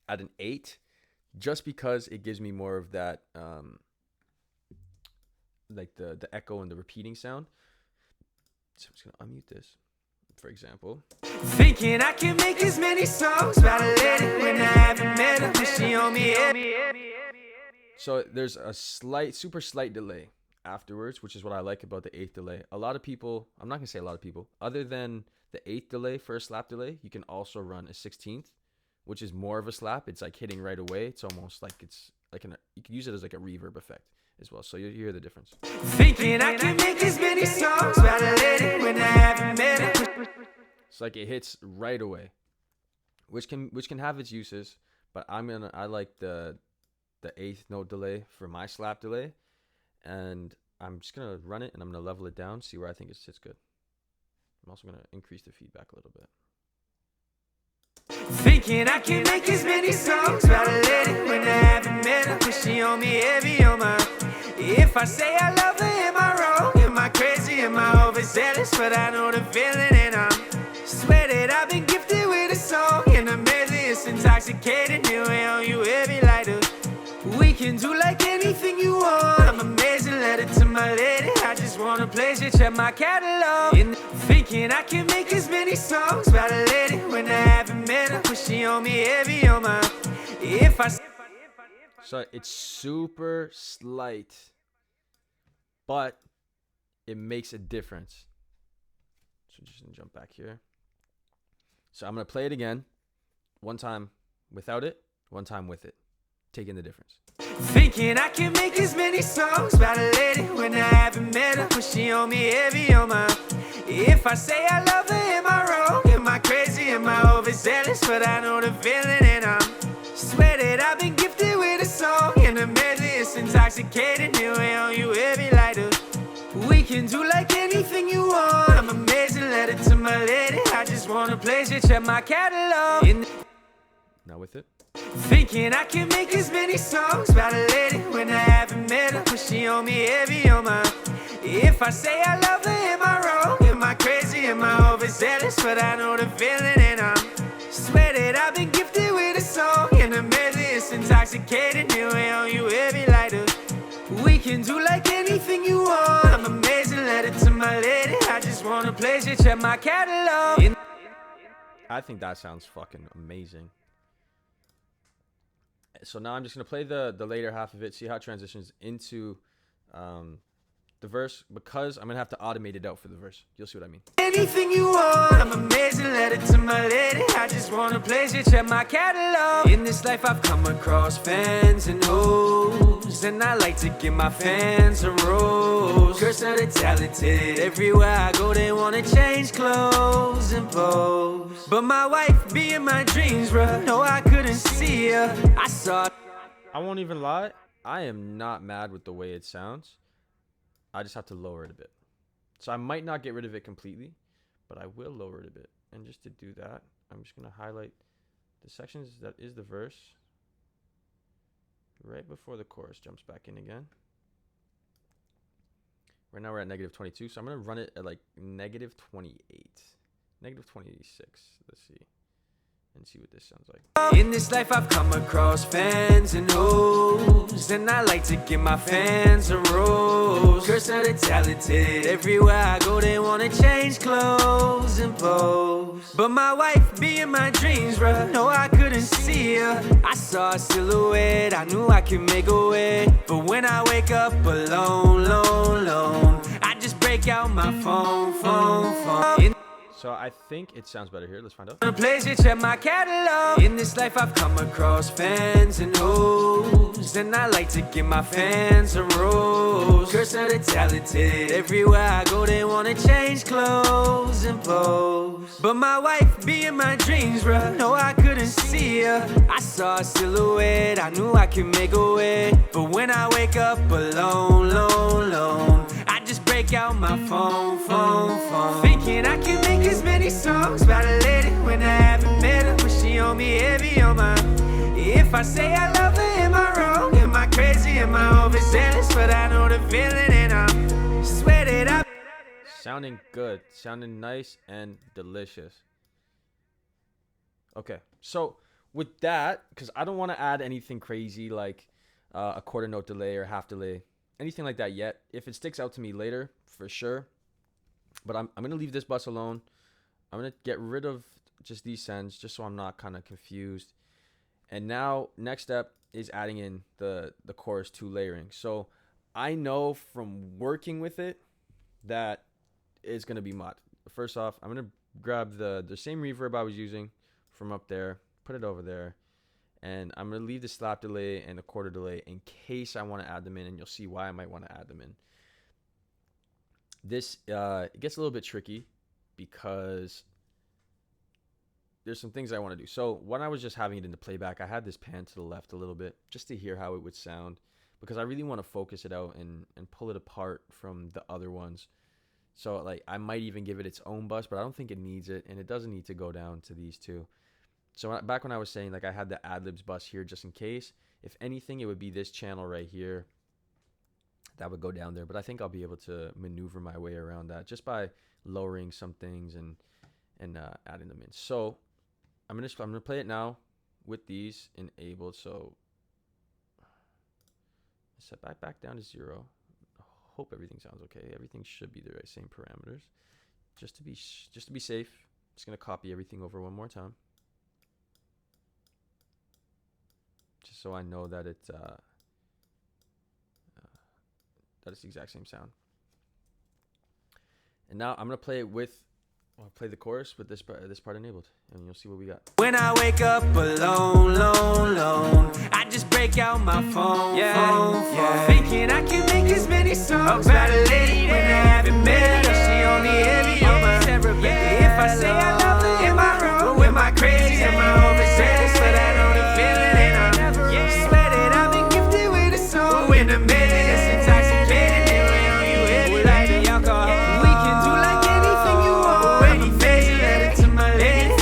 at an 8 just because it gives me more of that like the echo and the repeating sound. So I'm just gonna unmute this, for example. Thinking I can make as many songs about a lady when I haven't met her, but she on me heavy. So there's a super slight delay afterwards, which is what I like about the 8th delay. A lot of people, I'm not gonna say a lot of people, other than the 8th delay for a slap delay, you can also run a 16th, which is more of a slap. It's like hitting right away. It's almost like it's like you can use it as like a reverb effect as well. So you hear the difference. Thinking I can make as many songs about a lady when I haven't met her. It's like it hits right away, which can have its uses, but I like the 8th note delay for my slap delay. And I'm just going to run it and I'm going to level it down, see where I think it sits good. I'm also going to increase the feedback a little bit. Thinking I can make as many songs about a lady when I haven't met her, but she on me heavy on my. If I say I love her, am I wrong? Am I crazy? Am I overzealous? But I know the feeling, and I'm swear that I've been gifted with a song and a medley. It's intoxicating, here we on you heavy lighter. We can do like anything you want. I'm amazing, letter to my lady. I just wanna please you, check my catalog. Thinking I can make as many songs about a lady when I haven't met her, but she on me heavy on my. If I. So it's super slight, but it makes a difference. So just gonna jump back here. So I'm gonna play it again. One time without it, one time with it. Taking the difference. Thinking I can make as many songs about a lady when I haven't met her, but she on me heavy on my. If I say I love her, am I wrong? Am I crazy? Am I overzealous? But I know the feeling, and I'm swear that I've been gifted with a song and a medley. It's intoxicating, here we on you heavy lighter. We pleasure, check my catalog. Now with it. Thinking I can make as many songs about a lady when I haven't met her, but she on me heavy on my. If I say I love her, am I wrong? Am I crazy? Am I overzealous? But I know the feeling, and I'm swear that I've been gifted with a song, and the medley is intoxicating. Here we on you heavy like a. We can do like anything you want. I'm amazing, let it to my lady. I just want a pleasure, check my catalog. I think that sounds fucking amazing. So now I'm just going to play the later half of it, see how it transitions into the verse, because I'm going to have to automate it out for the verse. You'll see what I mean. Anything you want, I'm amazing, let it to my lady. I just want a pleasure, check my catalog. In this life I've come across fans and hoes, and I like to give my fans a rose. Curse of the talented, everywhere I go they wanna change clothes and pose. But my wife be in my dreams, bruh, no I couldn't see her. I saw. I won't even lie, I am not mad with the way it sounds. I just have to lower it a bit. So I might not get rid of it completely, but I will lower it a bit. And just to do that, I'm just going to highlight the sections that is the verse right before the chorus jumps back in again. Right now we're at -22, so I'm going to run it at like -28, -26. Let's see. And see what this sounds like. In this life I've come across fans and hoes, and I like to give my fans a rose. Curse of the talented, everywhere I go they wanna change clothes and pose. But my wife be in my dreams, bruh, no I couldn't see her. I saw a silhouette, I knew I could make a way. But when I wake up alone, lone, I just break out my phone. So I think it sounds better here. Let's find out. A pleasure, check my catalog. In this life I've come across fans and hoes, and I like to give my fans a rose. Curse of the talented, everywhere I go they wanna change clothes and pose. But my wife be in my dreams, bruh, no I couldn't see her. I saw a silhouette, I knew I could make a way. But when I wake up alone, lone, I just break out my phone. Thinking I can make as many songs about a lady when I haven't met her, but she on me heavy on my. If I say I love her, am I wrong? Am I crazy? Am I overzealous? But I know the feeling, and I'm swear that I. Sounding good, sounding nice and delicious. Okay, so with that, because I don't want to add anything crazy like a quarter note delay or half delay, anything like that yet. If it sticks out to me later, for sure. But I'm going to leave this bus alone. I'm going to get rid of just these sends just so I'm not kind of confused. And now next step is adding in the chorus 2 layering. So I know from working with it that it's going to be mod. First off, I'm going to grab the same reverb I was using from up there, put it over there. And I'm going to leave the slap delay and the quarter delay in case I want to add them in. And you'll see why I might want to add them in. This it gets a little bit tricky because there's some things I want to do. So when I was just having it in the playback, I had this pan to the left a little bit just to hear how it would sound, because I really want to focus it out and pull it apart from the other ones. So like I might even give it its own bus, but I don't think it needs it, and it doesn't need to go down to these two. So back when I was saying like I had the ad-libs bus here just in case, if anything, it would be this channel right here. That would go down there, but I think I'll be able to maneuver my way around that just by lowering some things and adding them in. So I'm gonna play it now with these enabled. So set back down to 0. Hope everything sounds okay. Everything should be the right same parameters. Just to be safe, just gonna copy everything over one more time, just so I know that it's that it's the exact same sound. And now I'm gonna play it with, I'll play the chorus with this part enabled, and you'll see what we got. When I wake up alone, I just break out my phone. Thinking I can make as many songs about a lady when I haven't met her. She on me heavy on my. If I say I love her, am I wrong? Am I crazy? Am I overzealous? But I know the feeling, and I'm swear that I've been gifted with a song. When the medicine is intoxicated, then we on you heavy like the alcohol. We can do like anything you want. Any face, let it to my lady.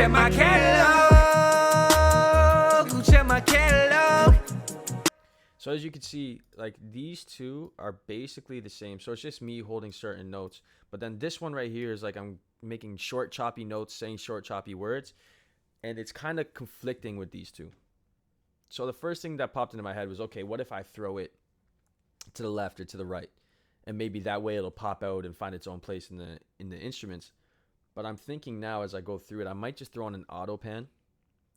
check my catalog. Go check my catalog. So as you can see, like these two are basically the same. So it's just me holding certain notes. But then this one right here is like I'm making short, choppy notes, saying short, choppy words. And it's kind of conflicting with these two. So the first thing that popped into my head was, okay, what if I throw it to the left or to the right? And maybe that way it'll pop out and find its own place in the instruments. But I'm thinking now as I go through it, I might just throw on an auto pan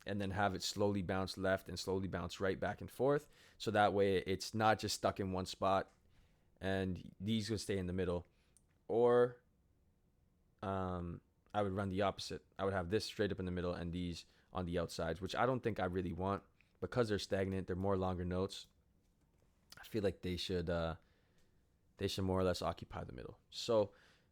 and then have it slowly bounce left and slowly bounce right, back and forth. So that way it's not just stuck in one spot and these will stay in the middle. Or I would run the opposite. I would have this straight up in the middle and these on the outsides, which I don't think I really want because they're stagnant. They're more longer notes. I feel like they should more or less occupy the middle. So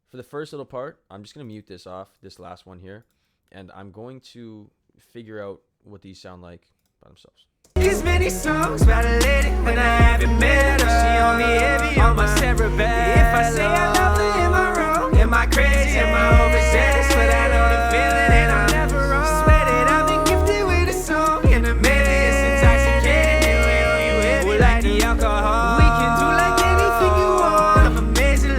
for the first little part, I'm just going to mute this off, this last one here, and I'm going to figure out what these sound like by themselves. These many songs about a lady when I haven't met her. She on me heavy on my cerebellum. If I say I love her, am I wrong? Am I crazy? Am I overzealous? But I know the feeling and I'm never wrong. Swear that I've been gifted with a song and a melody is intoxicating you and on you heavy like the alcohol. We can do like anything you want. I'm amazing.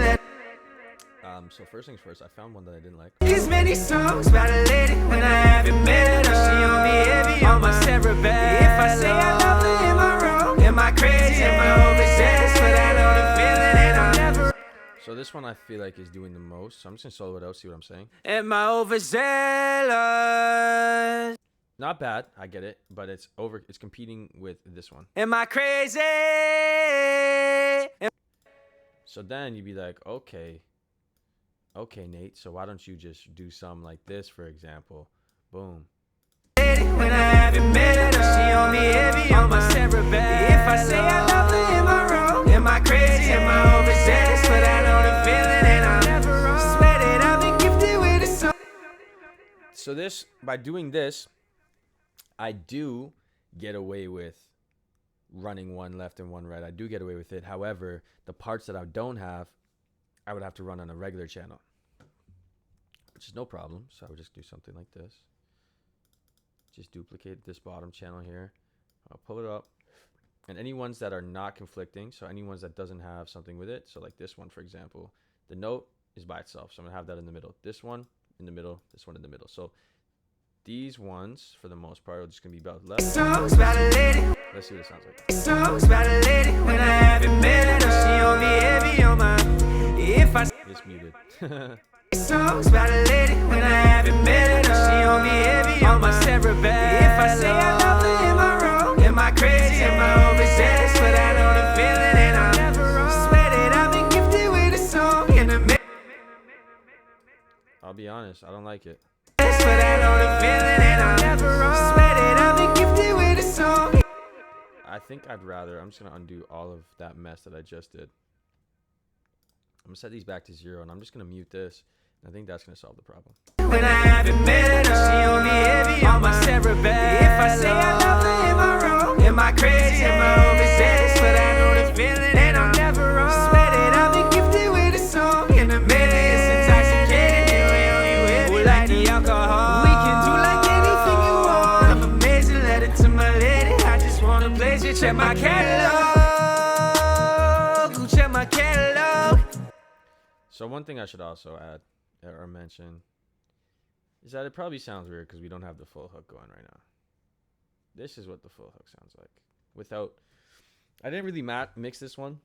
So first things first, I found one that I didn't like. These many songs about a lady when I haven't met her. She on me heavy on my cerebellum. If I say I love her, am I wrong? Am I crazy? Am I overzealous? But I know the feeling and I'm never. So this one I feel like is doing the most. So I'm just gonna solo it out, see what I'm saying. Am I overzealous? Not bad, I get it, but it's competing with this one. Am I crazy? So then you'd be like, okay, Nate, so why don't you just do something like this, for example? Boom. When I haven't met her, she on me heavy on my cerebellum. If I say I love her, am I wrong? Am I crazy? Am I overzealous? But I know the feeling and I'm never wrong. Swear that I've been gifted with a song. So this, by doing this, I do get away with running one left and one right. I do get away with it. However, the parts that I don't have, I would have to run on a regular channel, which is no problem. So I would just do something like this. Just duplicate this bottom channel here. I'll pull it up. And any ones that are not conflicting, so any ones that doesn't have something with it, so like this one, for example, the note is by itself. So I'm going to have that in the middle. This one in the middle, this one in the middle. So these ones, for the most part, are just going to be about left. Songs about a lady. Let's see what it sounds like. Songs about a lady when I haven't met her. She on me heavy on my. If I Just muted. songs about a lady when I haven't met her. She on me heavy on my cerebellum. If I say I love her, am I wrong? Am I crazy? Am I overzealous? But I know the feeling and I'm never wrong. Swear that I've been gifted with a song and a melody. I'll be honest, I don't like it. But I know the feeling and I'm never wrong. Swear that I've been gifted with a song. I think I'm just going to undo all of that mess that I just did. I'm going to set these back to 0, and I'm just going to mute this. And I think that's going to solve the problem. When I haven't met her, she on me heavy on my cerebellum. If I say I love her, am I wrong? Am I crazy? Am I overzealous? But I know the feeling and I'm never wrong. Swear that I've been gifted with a song and a melody is intoxicating you and on you heavy like the alcohol. We can do like anything you want. I'm amazing, let it to my lady. I just want a place to check my catalog. Go check my catalog. So one thing I should also add or mention is that it probably sounds weird because we don't have the full hook going right now. This is what the full hook sounds like. I didn't really mix this one.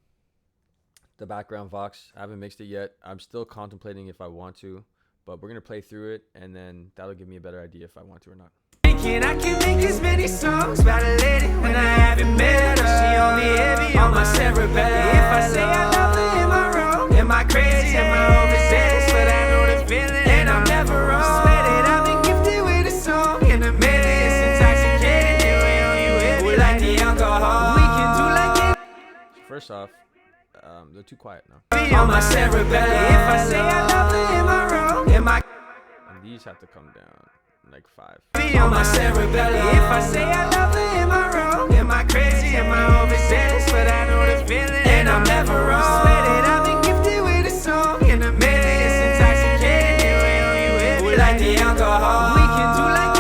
The background vox, I haven't mixed it yet. I'm still contemplating if I want to, but we're going to play through it and then that'll give me a better idea if I want to or not. Thinking I can make as many songs about a lady when I haven't met her. She on me heavy on my cerebellum. If I say I love her, am I wrong? Am I crazy? Am I overzealous? But I know the feeling and I'm never wrong. Swear that I've been gifted with a song and a melody is intoxicating you and on you heavy like the alcohol. We can do like it. First off, they're too quiet now. On my cerebellum. If I say I love her, am I wrong? Am I? And these have to come down like 5. On my cerebellum. If I say I love her, am I wrong? Am I crazy? Am I overzealous? But I know the feeling and I'm never wrong. Swear that I've been gifted with a song and a melody is intoxicating you and on you heavy like the alcohol. We can do like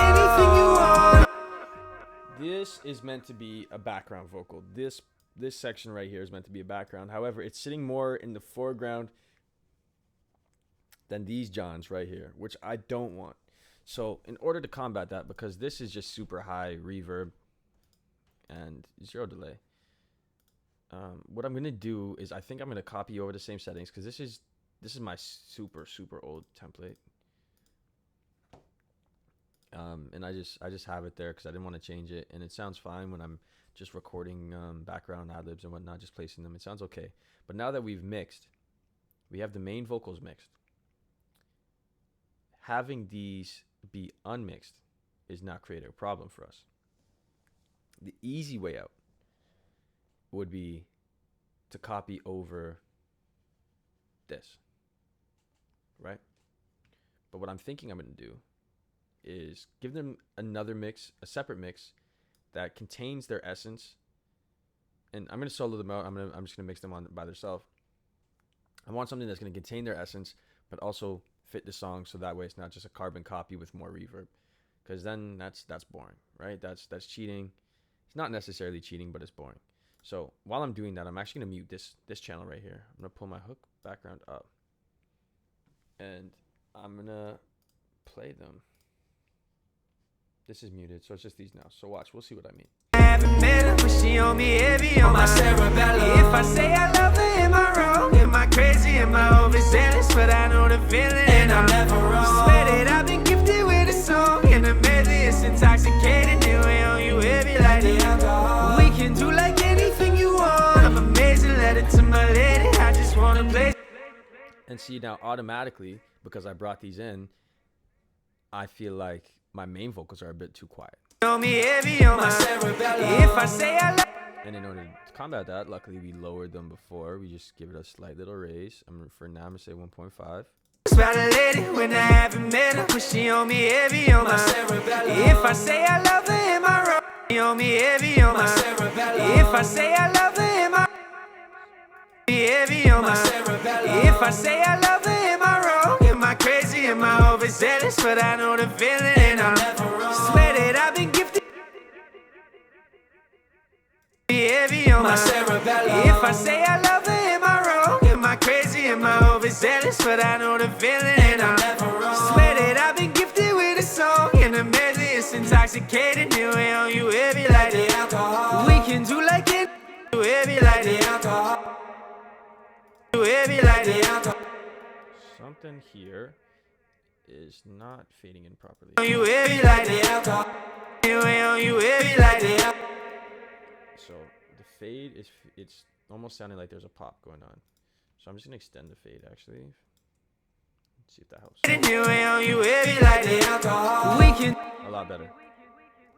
is meant to be a background vocal. This section right here is meant to be a background. However, it's sitting more in the foreground than these Johns right here, which I don't want. So in order to combat that, because this is just super high reverb and zero delay, what I'm gonna do is I think I'm gonna copy over the same settings, because this is my super old template. And I just have it there because I didn't want to change it, and it sounds fine when I'm just recording background ad-libs and whatnot, just placing them. It sounds okay. But now that we've mixed, we have the main vocals mixed. Having these be unmixed is not creating a problem for us. The easy way out would be to copy over this, right? But what I'm thinking I'm going to do is give them another mix, a separate mix that contains their essence. And I'm going to solo them out. I'm just going to mix them on by themselves. I want something that's going to contain their essence, but also fit the song, so that way it's not just a carbon copy with more reverb, because then that's boring, right? That's cheating. It's not necessarily cheating, but it's boring. So while I'm doing that, I'm actually going to mute this channel right here. I'm going to pull my hook background up, and I'm going to play them. This is muted, so it's just these now. So watch, we'll see what I mean. I haven't met her, but she on me heavy on my cerebellum. If I say I love her, am I wrong? Am I crazy? Am I overzealous? But I know the feeling, and I'm never wrong. Swear that I've been gifted with a song, and the medley is intoxicating. It way on you heavy like the alcohol. We can do like anything you want. I'm amazing, let it to my lady. I just wanna play. And see, now automatically, because I brought these in, I feel like my main vocals are a bit too quiet. On me heavy on my cerebellum. If I say I love. And in order to combat that, luckily we lowered them before. We just give it a slight little raise. For now, I'm gonna say 1.5. About a lady when I haven't met her, but she on me heavy on my cerebellum. If I say I love her, am I wrong? She on me heavy on my cerebellum. If I say I love her, am I heavy on my cerebellum? If I say I love her, am I wrong? Am I crazy? Am I overzealous? But I know the feeling, and I'm never wrong. Swear that I've been gifted. Heavy on my cerebellum. If I say I love her, am I wrong? Am I crazy? Am I overzealous? But I know the feeling, and I'm never wrong. Swear that I've been gifted with a song, and the medley is intoxicating. It way on you heavy like the alcohol. We can do like it. You heavy like the alcohol. You heavy like the alcohol. Something here is not fading in properly. You heavy like the alcohol. You way on you heavy like the alcohol. So the fade it's almost sounding like there's a pop going on. So I'm just gonna extend the fade actually. Let's see if that helps. You way on you heavy like the alcohol. We can. A lot better.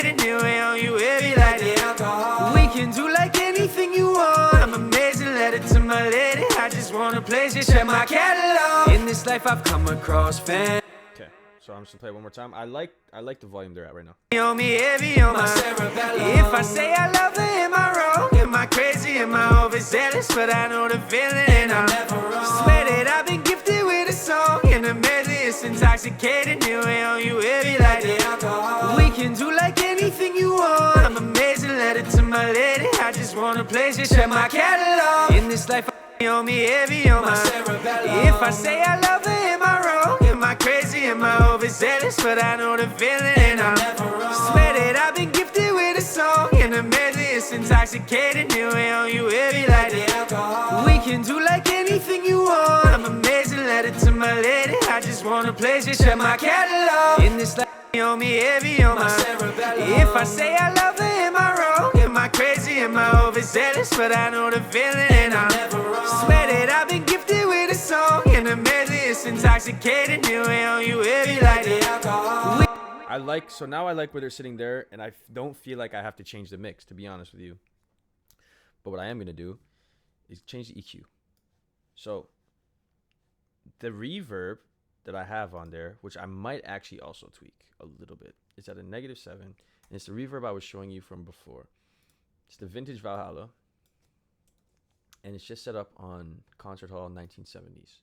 You way on you heavy like the alcohol. We can do like anything you want. I'm amazing, let it to my lady. I just wanna place you, check my catalog. In this life I've come across fans. Okay, so I'm just gonna play it one more time. I like the volume they're at right now. On me heavy on my cerebellum. If I say I love her, am I wrong? Am I crazy? Am I overzealous? But I know the feeling, and I'm never wrong. Swear that I've been gifted with a song, and the medley is intoxicating. It way on you heavy like the alcohol. We can do like anything you want. I'm amazing, let it to my lady. I just wanna place you, check my catalog. In this life, on me heavy on my cerebellum. If I say I love her, am I wrong? Am I crazy? Am I overzealous? But I know the feeling, and I'm never wrong. Swear that I've been gifted with a song, and the medley is intoxicating. It way on you heavy like the alcohol. We can do like anything you want. I'm amazing, let it to my lady. I just wanna place you, check my catalog. In this life, on me heavy on my cerebellum. If I say I love her, am I wrong? Am I crazy? Am I overzealous? But I know the feeling, and I'm never wrong. Swear that I've been gifted with a song, and the medley is intoxicating. It way on you heavy like the alcohol. So now I like where they're sitting there, and I don't feel like I have to change the mix, to be honest with you. But what I am gonna do is change the EQ. So the reverb that I have on there, which I might actually also tweak a little bit, is at a -7, and it's the reverb I was showing you from before. It's the vintage Valhalla, and it's just set up on Concert Hall 1970s.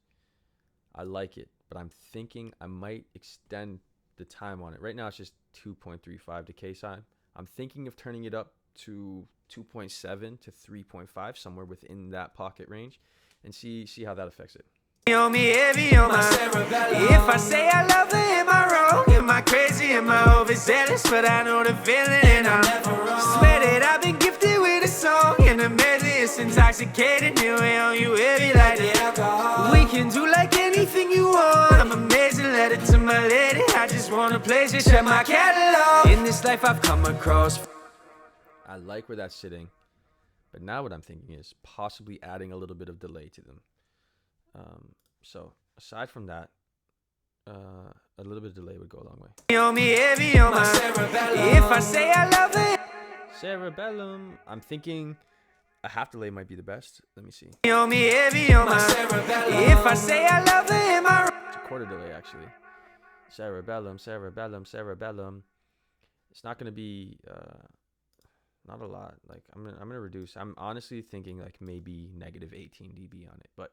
I like it, but I'm thinking I might extend the time on it. Right now it's just 2.35 decay time. I'm thinking of turning it up to 2.7 to 3.5, somewhere within that pocket range, and see how that affects it. On me heavy on my cerebellum. If I say I love her, am I wrong? Am I crazy? Am I overzealous? But I know the feeling, and I'm never wrong. Swear that I've been gifted with a song, and the medley is intoxicating. Here we on you heavy like the alcohol. We can do like anything you want. I'm amazing, let it to my lady. I just wanna place it, check my catalog. In this life I've come across. I like where that's sitting, but now what I'm thinking is possibly adding a little bit of delay to them. So aside from that, a little bit of delay would go a long way. On me heavy on my cerebellum. If I say I love it, Cerebellum. I'm thinking a half delay might be the best. Let me see. on me heavy on my cerebellum. If I say I love it, am I wrong? It's a quarter delay actually. Cerebellum, cerebellum, cerebellum. It's not gonna be not a lot. Like I'm gonna reduce. I'm honestly thinking like maybe negative 18 dB on it, but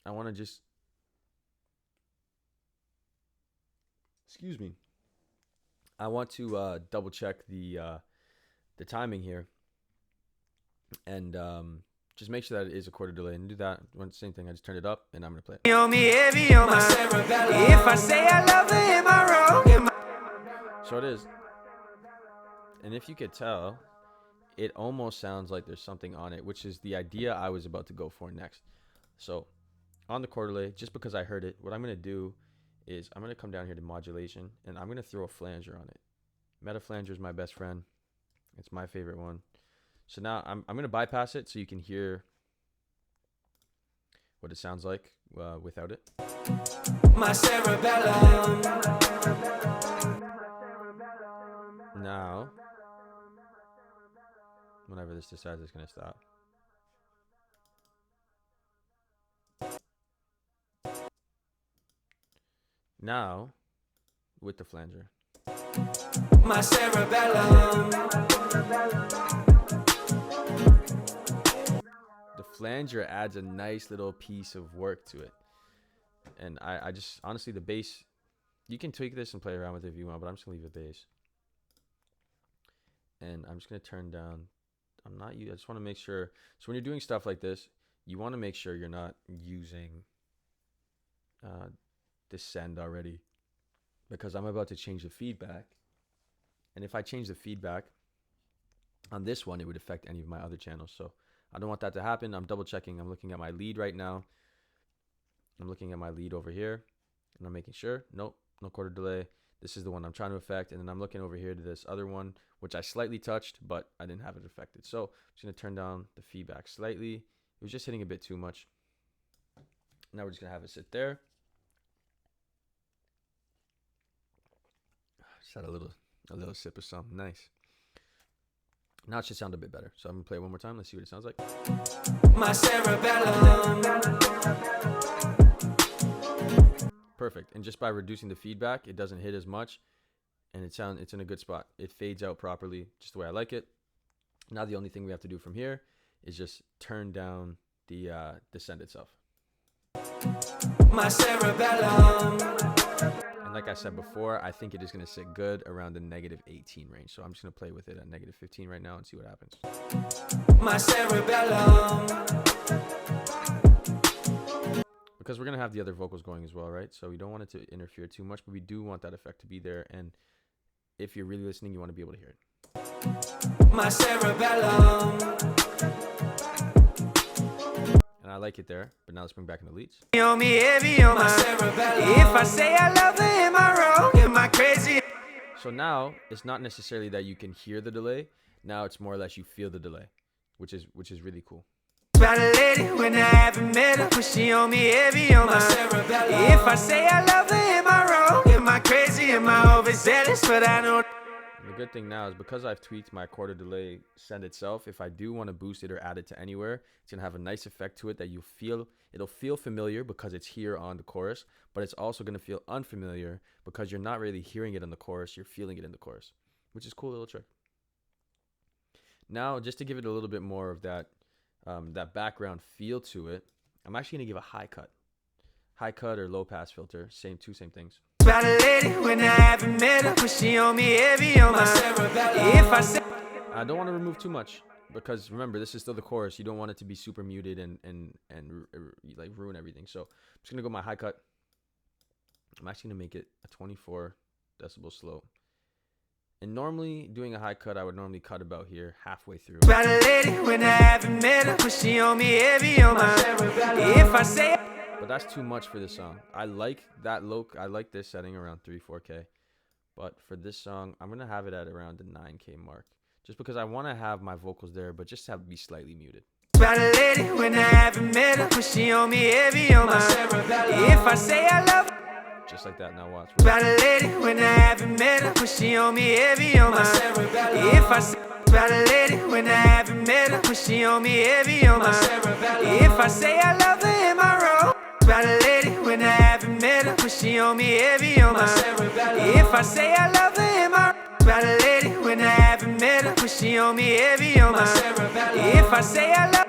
I want to just, excuse me, I want to double check the timing here, and just make sure that it is a quarter delay, and do that. Same thing. I just turned it up, and I'm gonna play it. On me heavy on my cerebellum. If I say I love it, am I wrong? So it is, and if you could tell, it almost sounds like there's something on it, which is the idea I was about to go for next. So on the quarter delay, just because I heard it, what I'm going to do is I'm going to come down here to modulation, and I'm going to throw a flanger on it. Meta flanger is my best friend. It's my favorite one. So now I'm going to bypass it so you can hear what it sounds like without it. My cerebellum. Now, whenever this decides it's going to stop. Now, with the flanger. My cerebellum. The flanger adds a nice little piece of work to it. And I just, honestly, the bass, you can tweak this and play around with it if you want, but I'm just going to leave the bass. And I'm just going to turn down, I just want to make sure, so when you're doing stuff like this, you want to make sure you're not using descend already, because I'm about to change the feedback, and if I change the feedback on this one, it would affect any of my other channels. So I don't want that to happen. I'm double checking. I'm looking at my lead right now. I'm looking at my lead over here, and I'm making sure, nope, no quarter delay. This is the one I'm trying to affect, and then I'm looking over here to this other one, which I slightly touched, but I didn't have it affected. So I'm just going to turn down the feedback slightly. It was just hitting a bit too much. Now we're just going to have it sit there. Just had a little sip of something nice. Now it should sound a bit better. So I'm gonna play it one more time. Let's see what it sounds like. My cerebellum. Perfect. And just by reducing the feedback, it doesn't hit as much, and it's in a good spot. It fades out properly, just the way I like it. Now the only thing we have to do from here is just turn down the descend itself. My cerebellum. And like I said before, I think it is going to sit good around the negative 18 range. So I'm just going to play with it at negative 15 right now and see what happens. My cerebellum. Because we're going to have the other vocals going as well, right? So we don't want it to interfere too much, but we do want that effect to be there. And if you're really listening, you want to be able to hear it. My cerebellum. And I like it there, but now let's bring back in the leads. On me heavy on my cerebellum. If I say I love it, am I wrong? Am I crazy? So now it's not necessarily that you can hear the delay. Now it's more or less you feel the delay, which is really cool. About a lady when I haven't met her, but she on me heavy on my cerebellum. If I say I love her, am I wrong? Am I crazy? Am I overzealous? But I know. And the good thing now is because I've tweaked my quarter delay send itself, if I do want to boost it or add it to anywhere, it's going to have a nice effect to it that it'll feel familiar because it's here on the chorus, but it's also going to feel unfamiliar because you're not really hearing it in the chorus, you're feeling it in the chorus, which is a cool little trick. Now, just to give it a little bit more of that background feel to it, I'm actually going to give a high cut or low pass filter, same things. About a lady when I haven't met her, but she on me heavy on my cerebellum. If I say I don't want to remove too much because remember this is still the chorus. You don't want it to be super muted and like ruin everything. So I'm just gonna go my high cut. I'm actually gonna make it a 24 decibel slope. And normally doing a high cut, I would normally cut about here halfway through. about a lady when I haven't met her, but she on me heavy on my cerebellum. If I say But that's too much for this song. I like that low. I like this setting around 3-4K. But for this song, I'm gonna have it at around the 9K mark. Just because I want to have my vocals there, but just have it be slightly muted. about a lady when I haven't met her, but she on me heavy on my cerebellum. If I say I love her, Just like that. Now watch. about a lady when I haven't met her, but she on me heavy on my cerebellum. If I say about a lady when I haven't met her, but she on me heavy on my cerebellum. If I say I love her, am I wrong? About a lady when I haven't met her, but she on me heavy on my cerebellum. If I say I love her, am I wrong? About a lady when I haven't met her, but she on me heavy on my cerebellum. If I say I love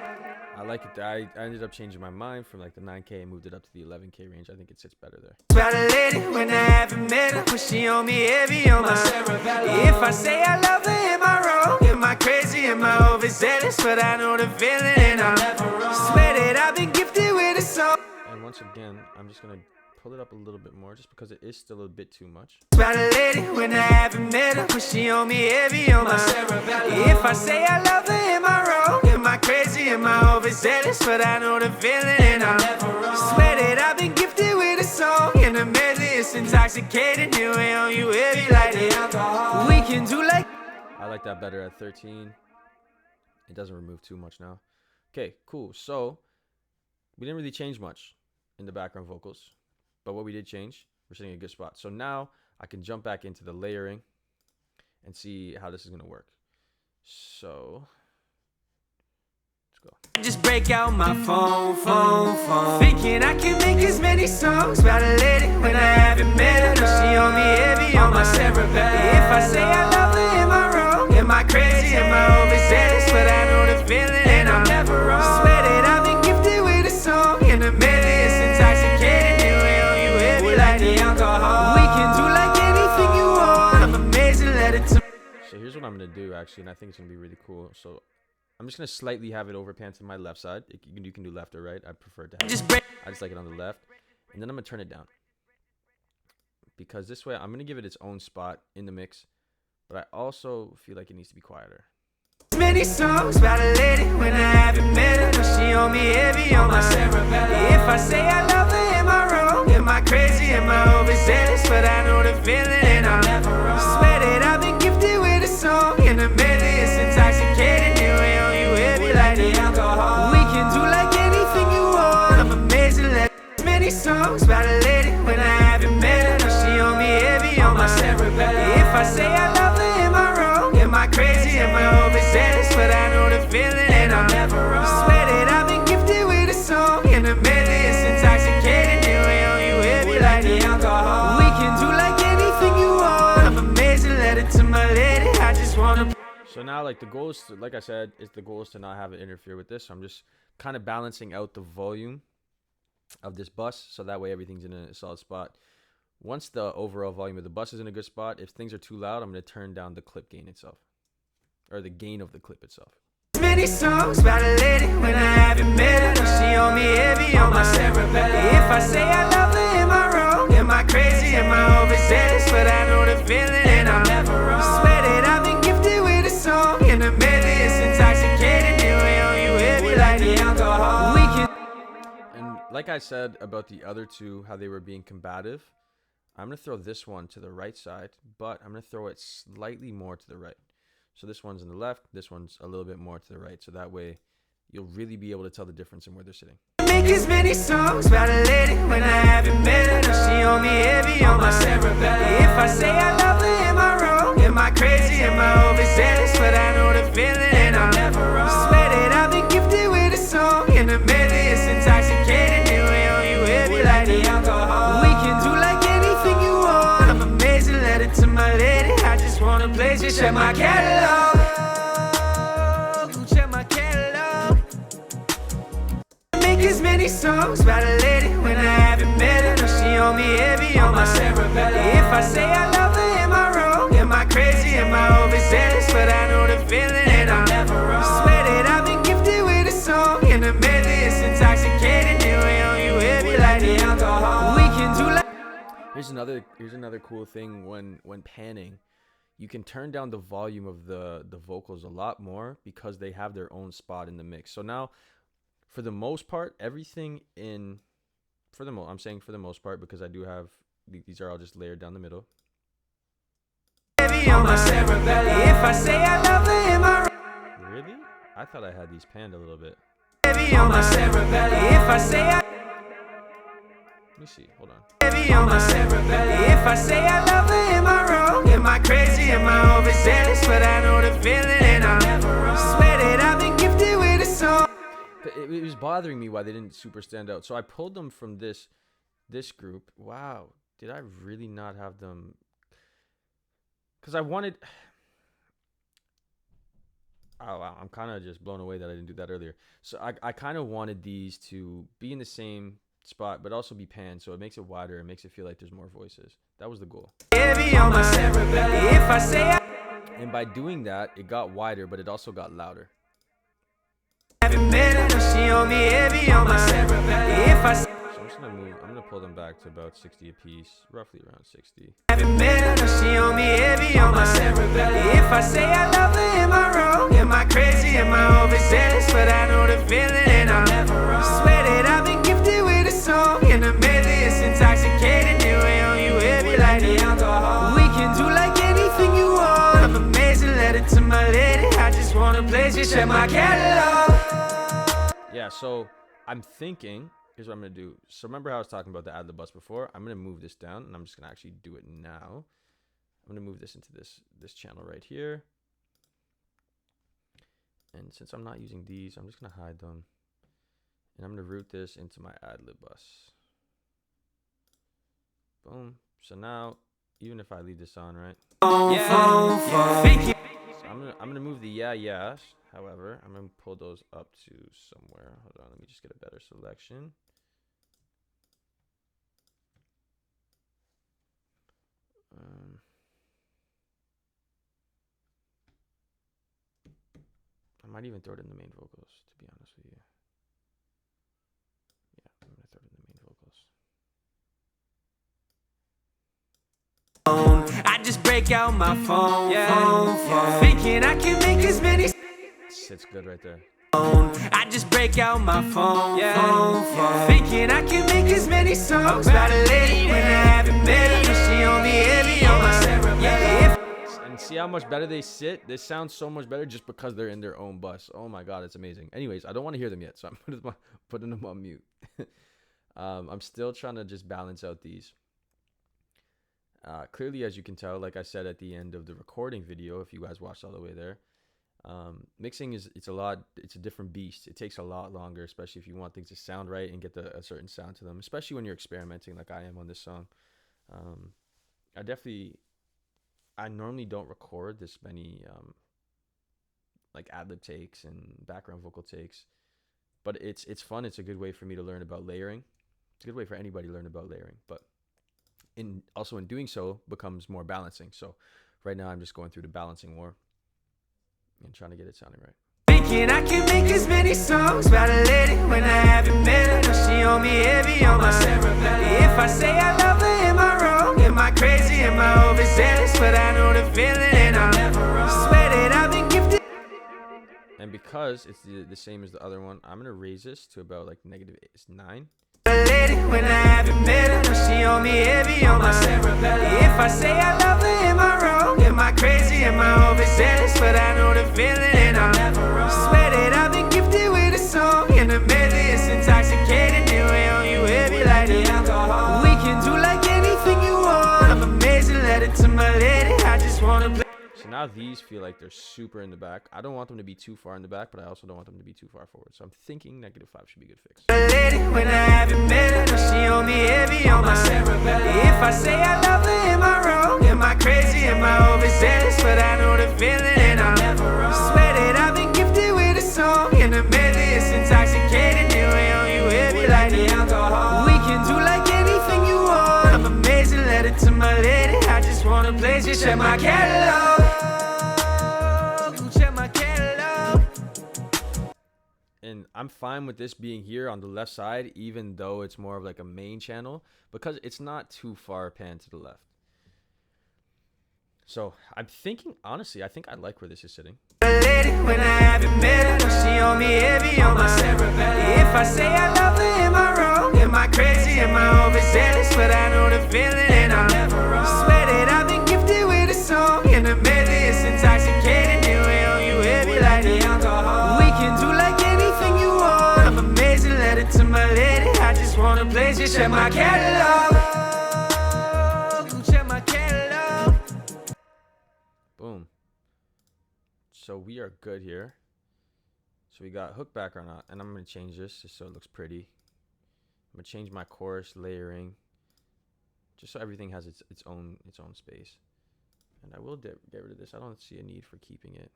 I like it. I ended up changing my mind from like the 9K and moved it up to the 11K range. I think it sits better there. about a lady when I haven't met her, but she on me heavy on my cerebellum. If I say I love her, am I wrong? Am I crazy? Am I overzealous? But I know the feeling and I'm never wrong. Swear that I've been gifted with a song. And once again, I'm just gonna pull it up a little bit more, just because it is still a bit too much. about a lady when I haven't met her, but she on me heavy on my cerebellum. If I say I love her, am I wrong? Am I crazy? Am I overzealous? But I know the feeling and I'm never wrong. Swear that I've been gifted with a song, and the medley is intoxicating. Here we on you heavy like the alcohol. We can do like I like that better at 13. It doesn't remove too much now. Okay, cool. So we didn't really change much in the background vocals, but what we did change, we're sitting in a good spot. So now I can jump back into the layering and see how this is gonna work. So let's go. just break out my phone. Thinking I can make as many songs about a lady when I haven't met her. But she on me heavy on my cerebellum. If I say I love her, am I wrong? Am I crazy? Am I overzealous? But I know the feeling and I'm never wrong. Swear that I've been gifted with a song, and the medley is intoxicating. Here we on you heavy like the alcohol. We can do like anything you want. I'm amazing, let it to So here's what I'm gonna do actually, and I think it's gonna be really cool. So I'm just gonna slightly have it overpan to my left side. You can do left or right. I prefer to have just break. I just like it on the left. And then I'm gonna turn it down. Because this way I'm gonna give it its own spot in the mix. But I also feel like it needs to be quieter. Many songs about a lady when I haven't met her, but she on me heavy on my cerebellum. If I say I love her, am I wrong? Am I crazy? Am I overzealous? But I know the feeling and I'm never wrong. Swear that I've been gifted with a song, and the medley is intoxicating. Here we on you heavy like the alcohol. We can do like anything you want. I'm amazing. Many songs about a lady when I haven't met her, but she on me heavy on my cerebellum. If I say I love her, am I wrong? Am I crazy? Am I overzealous? But I know the feeling and I'm never wrong. Swear that I've been gifted with a song, and the medley is intoxicating. Here we on you heavy like the alcohol. We can do like anything you want. I'm amazing, let it to my lady. I just wanna. So now like the goal is to, like I said, the goal is to not have it interfere with this. So I'm just kind of balancing out the volume of this bus so that way everything's in a solid spot. Once the overall volume of the bus is in a good spot, if things are too loud, I'm going to turn down the clip gain itself, or the gain of the clip itself. Many songs about a lady when I haven't met her, but she on me heavy on my cerebellum. If I say I love her, am I wrong? Am I crazy? Am I overzealous? But I know the feeling and I'm never wrong. Swear that I've been gifted with a song, and the medley is intoxicating. Here we on you heavy like the alcohol. We can. And like I said about the other two, how they were being combative, I'm going to throw this one to the right side, but I'm going to throw it slightly more to the right. So this one's on the left, this one's a little bit more to the right. So that way you'll really be able to tell the difference in where they're sitting. Make as many songs about a lady when I haven't met her, but she on me heavy on my cerebellum. If I say I love her, am I wrong? Am I crazy? Am I overzealous? But I know the feeling and I'm never wrong. Swear that I've been gifted with a song, and the medley is intoxicating. Here we on you heavy like the alcohol. We can do like anything you want. I'm amazing, let it to my lady. I just wanna place you. Check my catalog. Check my catalog. Make as many songs about a lady when I haven't met her, but she on me heavy on my cerebellum. If I say I love her, am I wrong? Am I crazy? Am I overzealous? But I know the feeling and I'm never wrong. Swear that I've been gifted with a song and the medley is intoxicating. It weigh on you heavy like the alcohol. We can do like. Here's another cool thing when panning. You can turn down the volume of the vocals a lot more because they have their own spot in the mix. So now, for the most part, everything in, I'm saying for the most part because I do have, these are all just layered down the middle. Heavy on my cerebellum. If I say I love her, am I wrong? Really? I thought I had these panned a little bit. Heavy on my cerebellum. If I say I. Let me see. Hold on. Heavy on my cerebellum. If I say I love her, am I wrong? Am I crazy? Am I overzealous? But I know the feeling and I'm never wrong. Swear that I've been gifted with a song. It was bothering me why they didn't super stand out. So I pulled them from this group. Wow. Did I really not have them? Because I wanted. Oh, wow. I'm kind of just blown away that I didn't do that earlier. So I kind of wanted these to be in the same spot but also be panned, so it makes it wider. It makes it feel like there's more voices. That was the goal. Heavy on my cerebellum. If I say I. And by doing that, it got wider, but it also got louder. Haven't met her, no, she on me heavy on my cerebellum. If I. So I'm just gonna move. I'm gonna pull them back to about 60 a piece, roughly around 60. Haven't met her, no, she on me heavy on my cerebellum. If I say I love her, am I wrong? Am I crazy? Am I overzealous? But I know the feeling and I'm never wrong. Swear that I've been gifted with a song and the medley is intoxicating. It weigh on you heavy like the alcohol. We can do like anything you want. I'm amazing, let it to my lady. I just wanna place you, check my catalog. Yeah, so I'm thinking. Here's what I'm gonna do. So remember how I was talking about the ad lib bus before? I'm gonna move this down, and I'm just gonna actually do it now. I'm gonna move this into this channel right here. And since I'm not using these, I'm just gonna hide them. And I'm gonna route this into my ad lib bus. Boom. So now, even if I leave this on, right? Yeah. So I'm gonna move the yeahs. However, I'm gonna pull those up to somewhere. Hold on, let me just get a better selection. I might even throw it in the main vocals, to be honest with you. Yeah, I'm gonna throw it in the main vocals. I just break out my phone, thinking I can make as many. Sits good right there. I just break out my phone, thinking I can make as many songs about a lady when I haven't met her. She on me heavy on my cerebellum. And see how much better they sit? They sound so much better just because they're in their own bus. Oh my god, it's amazing. Anyways, I don't want to hear them yet, so I'm putting them on mute. I'm still trying to just balance out these. Clearly, as you can tell, like I said at the end of the recording video, if you guys watched all the way there, mixing it's a different beast. It takes a lot longer, especially if you want things to sound right and get a certain sound to them, especially when you're experimenting like I am on this song. I normally don't record this many like ad-lib takes and background vocal takes, but it's fun. It's a good way for me to learn about layering. It's a good way for anybody to learn about layering, but in doing so becomes more balancing. So right now I'm just going through the balancing war and trying to get it sounding right. Thinking I can make as many songs about a lady when I haven't met her. No, she on me heavy on my cerebellum. If I say I love her, am I wrong? Am I crazy? Am I overzealous? But I know the feeling and I'm never wrong. Swear that I've been gifted. And because it's the same as the other one, I'm gonna raise this to about like -9. A lady when I haven't met her. No, she on me heavy on my cerebellum. If I say I love her, am I wrong? Am I crazy? Am I overzealous? But I know the feeling and I'm never wrong. Swear that I've been gifted with a song and the medley is intoxicating. It weigh on you heavy like the alcohol. We can do like anything you want. I'm amazing, let it to my lady. I just wanna play. So now these feel like they're super in the back. I don't want them to be too far in the back, but I also don't want them to be too far forward. So I'm thinking -5 should be a good fix. A lady when I haven't met her. No, she on me heavy on my cerebellum. If I say I love her, am I wrong? Am I crazy? Am I overzealous? But I know the feeling and I'm never wrong. Swear that I've been gifted with a song and the medley is intoxicating. It weigh on you heavy like the alcohol. We can do like anything you want. just check my catalog. Check my catalog. And I'm fine with this being here on the left side, even though it's more of like a main channel, because it's not too far panned to the left. So I'm thinking, honestly, I think I like where this is sitting. When I haven't met her, she on me heavy on my cerebellum. If I say I love her, am I wrong? Am I crazy? Am I overzealous? But I know the feeling and I'm never wrong. Swear that I've been gifted with a song, and the medley is intoxicating. It weigh on you heavy like the alcohol. We can do like anything you want. I'm amazing, letter to my lady. I just wanna play, just check my catalog. Check my catalog. Boom. So we are good here. So we got hook background on, and I'm going to change this just so it looks pretty. I'm going to change my chorus layering just so everything has its own space. And I will get rid of this. I don't see a need for keeping it.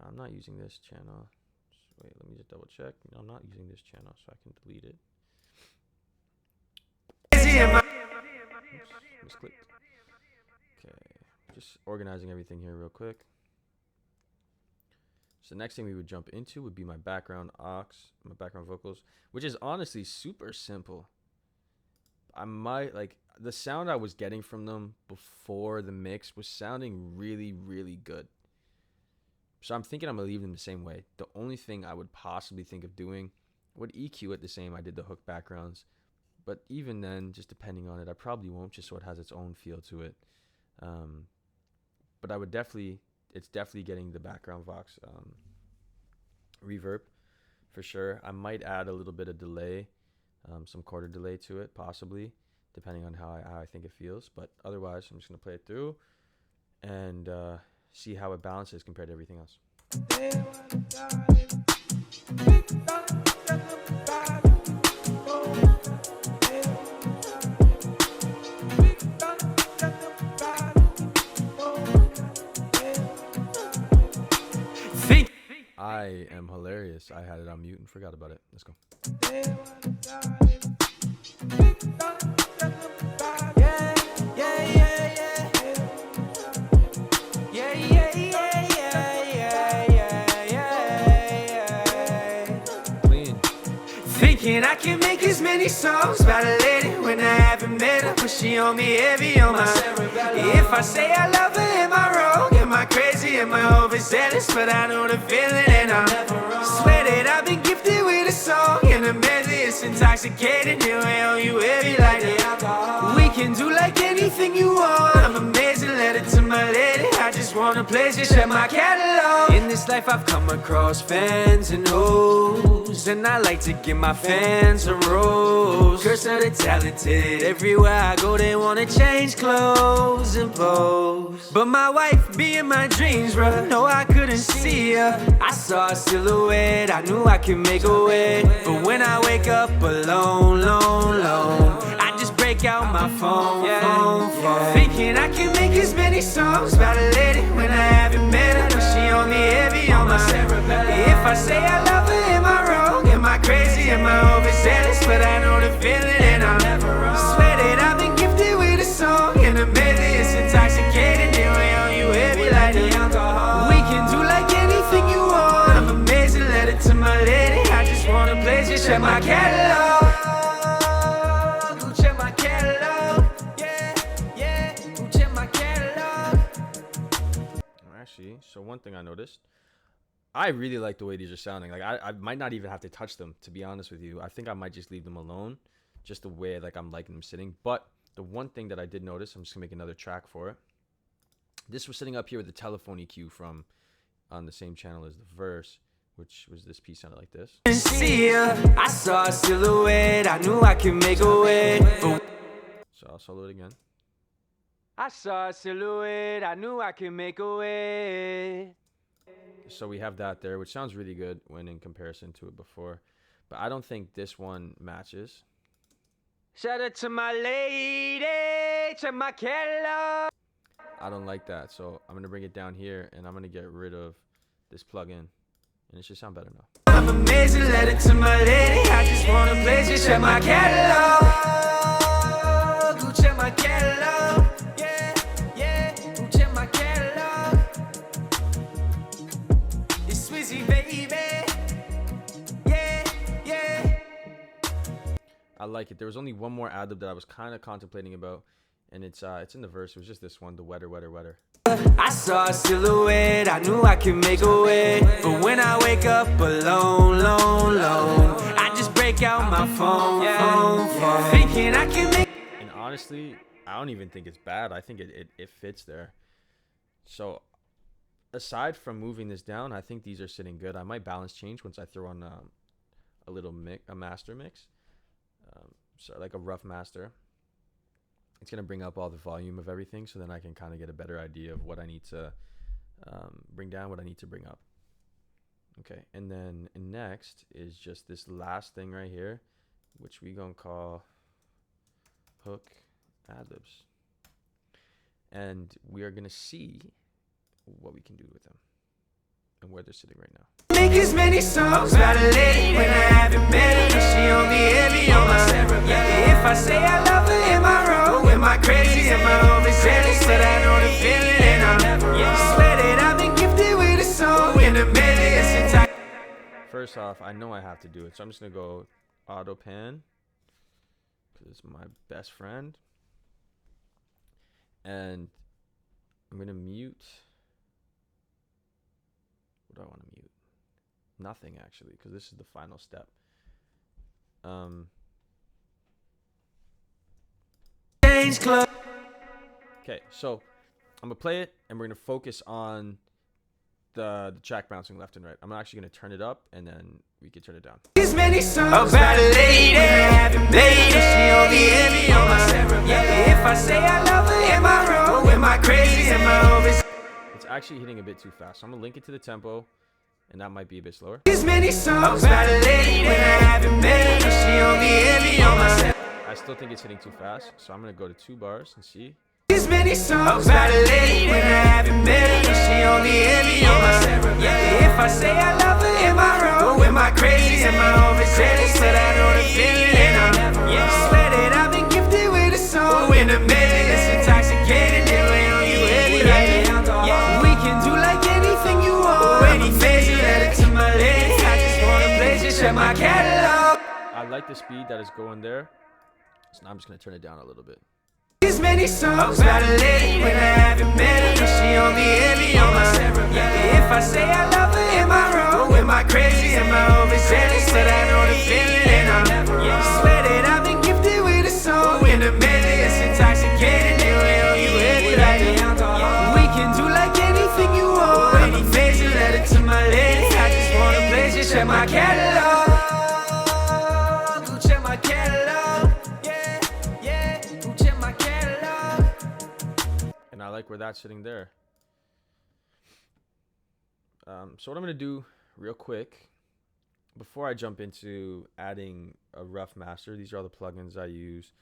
I'm not using this channel. Wait, let me just double check. No, I'm not using this channel, so I can delete it. Oops, misclicked. Okay, just organizing everything here real quick. So the next thing we would jump into would be my background aux, my background vocals, which is honestly super simple. I might like the sound I was getting from them before the mix was sounding really, really good. So I'm thinking I'm gonna leave them the same way. The only thing I would possibly think of doing would EQ it the same I did the hook backgrounds. But even then, just depending on it, I probably won't, just so it has its own feel to it. But I would definitely, it's definitely getting the background vox reverb for sure. I might add a little bit of delay, some quarter delay to it, possibly, depending on how I think it feels. But otherwise, I'm just gonna play it through and see how it balances compared to everything else. I am hilarious. I had it on mute and forgot about it. Let's go. Clean. Thinking I can make as many songs about a lady when I haven't met her, but she on me heavy on my cerebellum. If I say I love her, am I wrong? Am I crazy? Am I overzealous? But I know the feeling and I'm never wrong. Swear that I've been gifted with a song, and the medley is intoxicating. It weigh on you heavy like the alcohol. We can do like anything you want. I'm amazing, letter to my lady. I just wanna play, just check my catalog. In this life I've come across fans and hoes, and I like to give my fans a rose. Curse of the talented, everywhere I go they wanna change clothes and pose. But my wife be in my dreams, bruh, no I couldn't see her. I saw a silhouette, I knew I could make a way. But when I wake up alone, I just break out my phone. Thinking I can make as many songs about a lady when I haven't met her, but she on me heavy on my cerebellum. If I say I love her, am I wrong? Am I crazy? Am I overzealous? But I know the feeling and I'm never wrong. Swear that I've been gifted with a song, and the medley is intoxicating. It weigh on you heavy like the alcohol. We can do like anything you want. I'm amazing, letter to my lady. I just wanna play, just check my catalog. Check my catalog. Yeah, check my catalog. Actually, so one thing I noticed, I really like the way these are sounding. Like I might not even have to touch them, to be honest with you. I think I might just leave them alone, just the way like I'm liking them sitting. But the one thing that I did notice, I'm just gonna make another track for it. This was sitting up here with the telephone EQ from on the same channel as the verse, which was this piece sounded like this. See ya, I saw a silhouette, I knew I could make a way. So I'll solo it again. I saw a silhouette, I knew I could make a way. So we have that there, which sounds really good when in comparison to it before. But I don't think this one matches. Shout out to my lady, check my catalog. I don't like that. So I'm going to bring it down here and I'm going to get rid of this plugin. And it should sound better now. I'm amazing, letter to my lady. I just want to play, just check my catalog. Go check my catalog. Yeah. like it. There was only one more ad-lib that I was kind of contemplating about, and it's in the verse. It was just this one, the wetter, wetter, wetter. I saw a silhouette, I knew I could make a way. But when I wake up alone, I just break out my phone, thinking I can make. And honestly, I don't even think it's bad. I think it fits there. So aside from moving this down, I think these are sitting good. I might balance change once I throw on a master mix, so like a rough master. It's gonna bring up all the volume of everything, so then I can kind of get a better idea of what I need to bring down, what I need to bring up. Okay, and then next is just this last thing right here, which we gonna call hook ad-libs, and we are gonna see what we can do with them and where they're sitting right now. Make as many songs about a lady when I haven't met her. She only heavy on my cerebellum. If I say I love her, am I wrong? Am I crazy? Am I overzealous? But I know the feeling, and I'm swear that I've been gifted with a song in a million. First off, I know I have to do it, so I'm just gonna go auto pan because it's my best friend, and I'm gonna mute. What do I want to mute? Nothing, actually, because this is the final step. Okay, so I'm gonna play it, and we're gonna focus on the track bouncing left and right. I'm actually gonna turn it up, and then we can turn it down. As many songs about a lady, she only heavy on my cerebellum. If I say I love her, am I wrong? Am I crazy? Am I over? It's actually hitting a bit too fast, so I'm gonna link it to the tempo, and that might be a bit slower. As many songs about a lady when I haven't met her. She only heavy on my cerebellum. I still think it's hitting too fast, so I'm gonna go to 2 bars and see. As many songs about a lady when I haven't met her. She only heavy on my cerebellum. If I say I love her, am I wrong? Am I crazy? Am I overzealous? But I know the feeling, and I'm swear that I've been gifted with a song in a million. It's intoxicating, it way on you heavy like that. We can do like anything you want. Any phase, you let it to my lady. I just wanna play, just check my catalog. I like the speed that is going there, so now I'm just gonna turn it down a little bit. As many songs about a lady when I haven't met her. She only heavy on my cerebellum. If I say I love her, am I wrong? Am I crazy? Am I overzealous? But I know the feeling, and I'm swear that I've been gifted with a song in a million. It's intoxicating, it way on you heavy like that. We can do like anything you want. Any phase, you let it to my lady. I just wanna play, just check my catalog. Check my catalog. Check my catalog. And I like where that's sitting there. So what I'm gonna do real quick before I jump into adding a rough master, these are all the plugins I use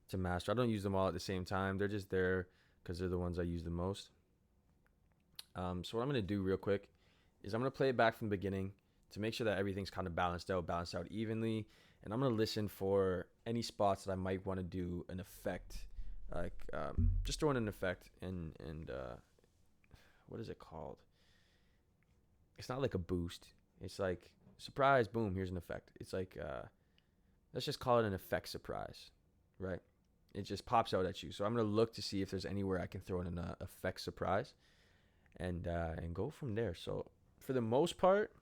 to master. I don't use them all at the same time. They're just there because they're the ones I use the most. So what I'm gonna do real quick is I'm gonna play it back from the beginning to make sure that everything's kind of balanced out evenly. And I'm gonna listen for any spots that I might want to do an effect, like just throw in an effect and what is it called? It's not like a boost. It's like surprise, boom, here's an effect. It's like let's just call it an effect surprise, right? It just pops out at you. So I'm gonna look to see if there's anywhere I can throw in an effect surprise, and go from there. So for the most part,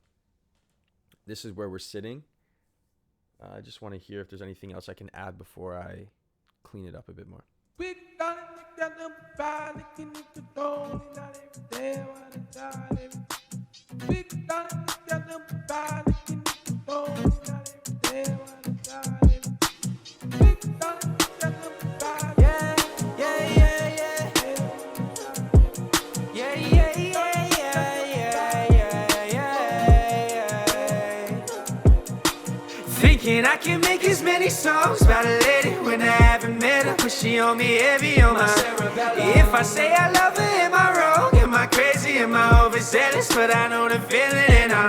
this is where we're sitting. I just want to hear if there's anything else I can add before I clean it up a bit more. Thinking I can make as many songs about a lady when I haven't met her. But she on me heavy on my cerebellum. If I say I love her, am I wrong? Am I crazy? Am I overzealous? But I know the feeling, and I'm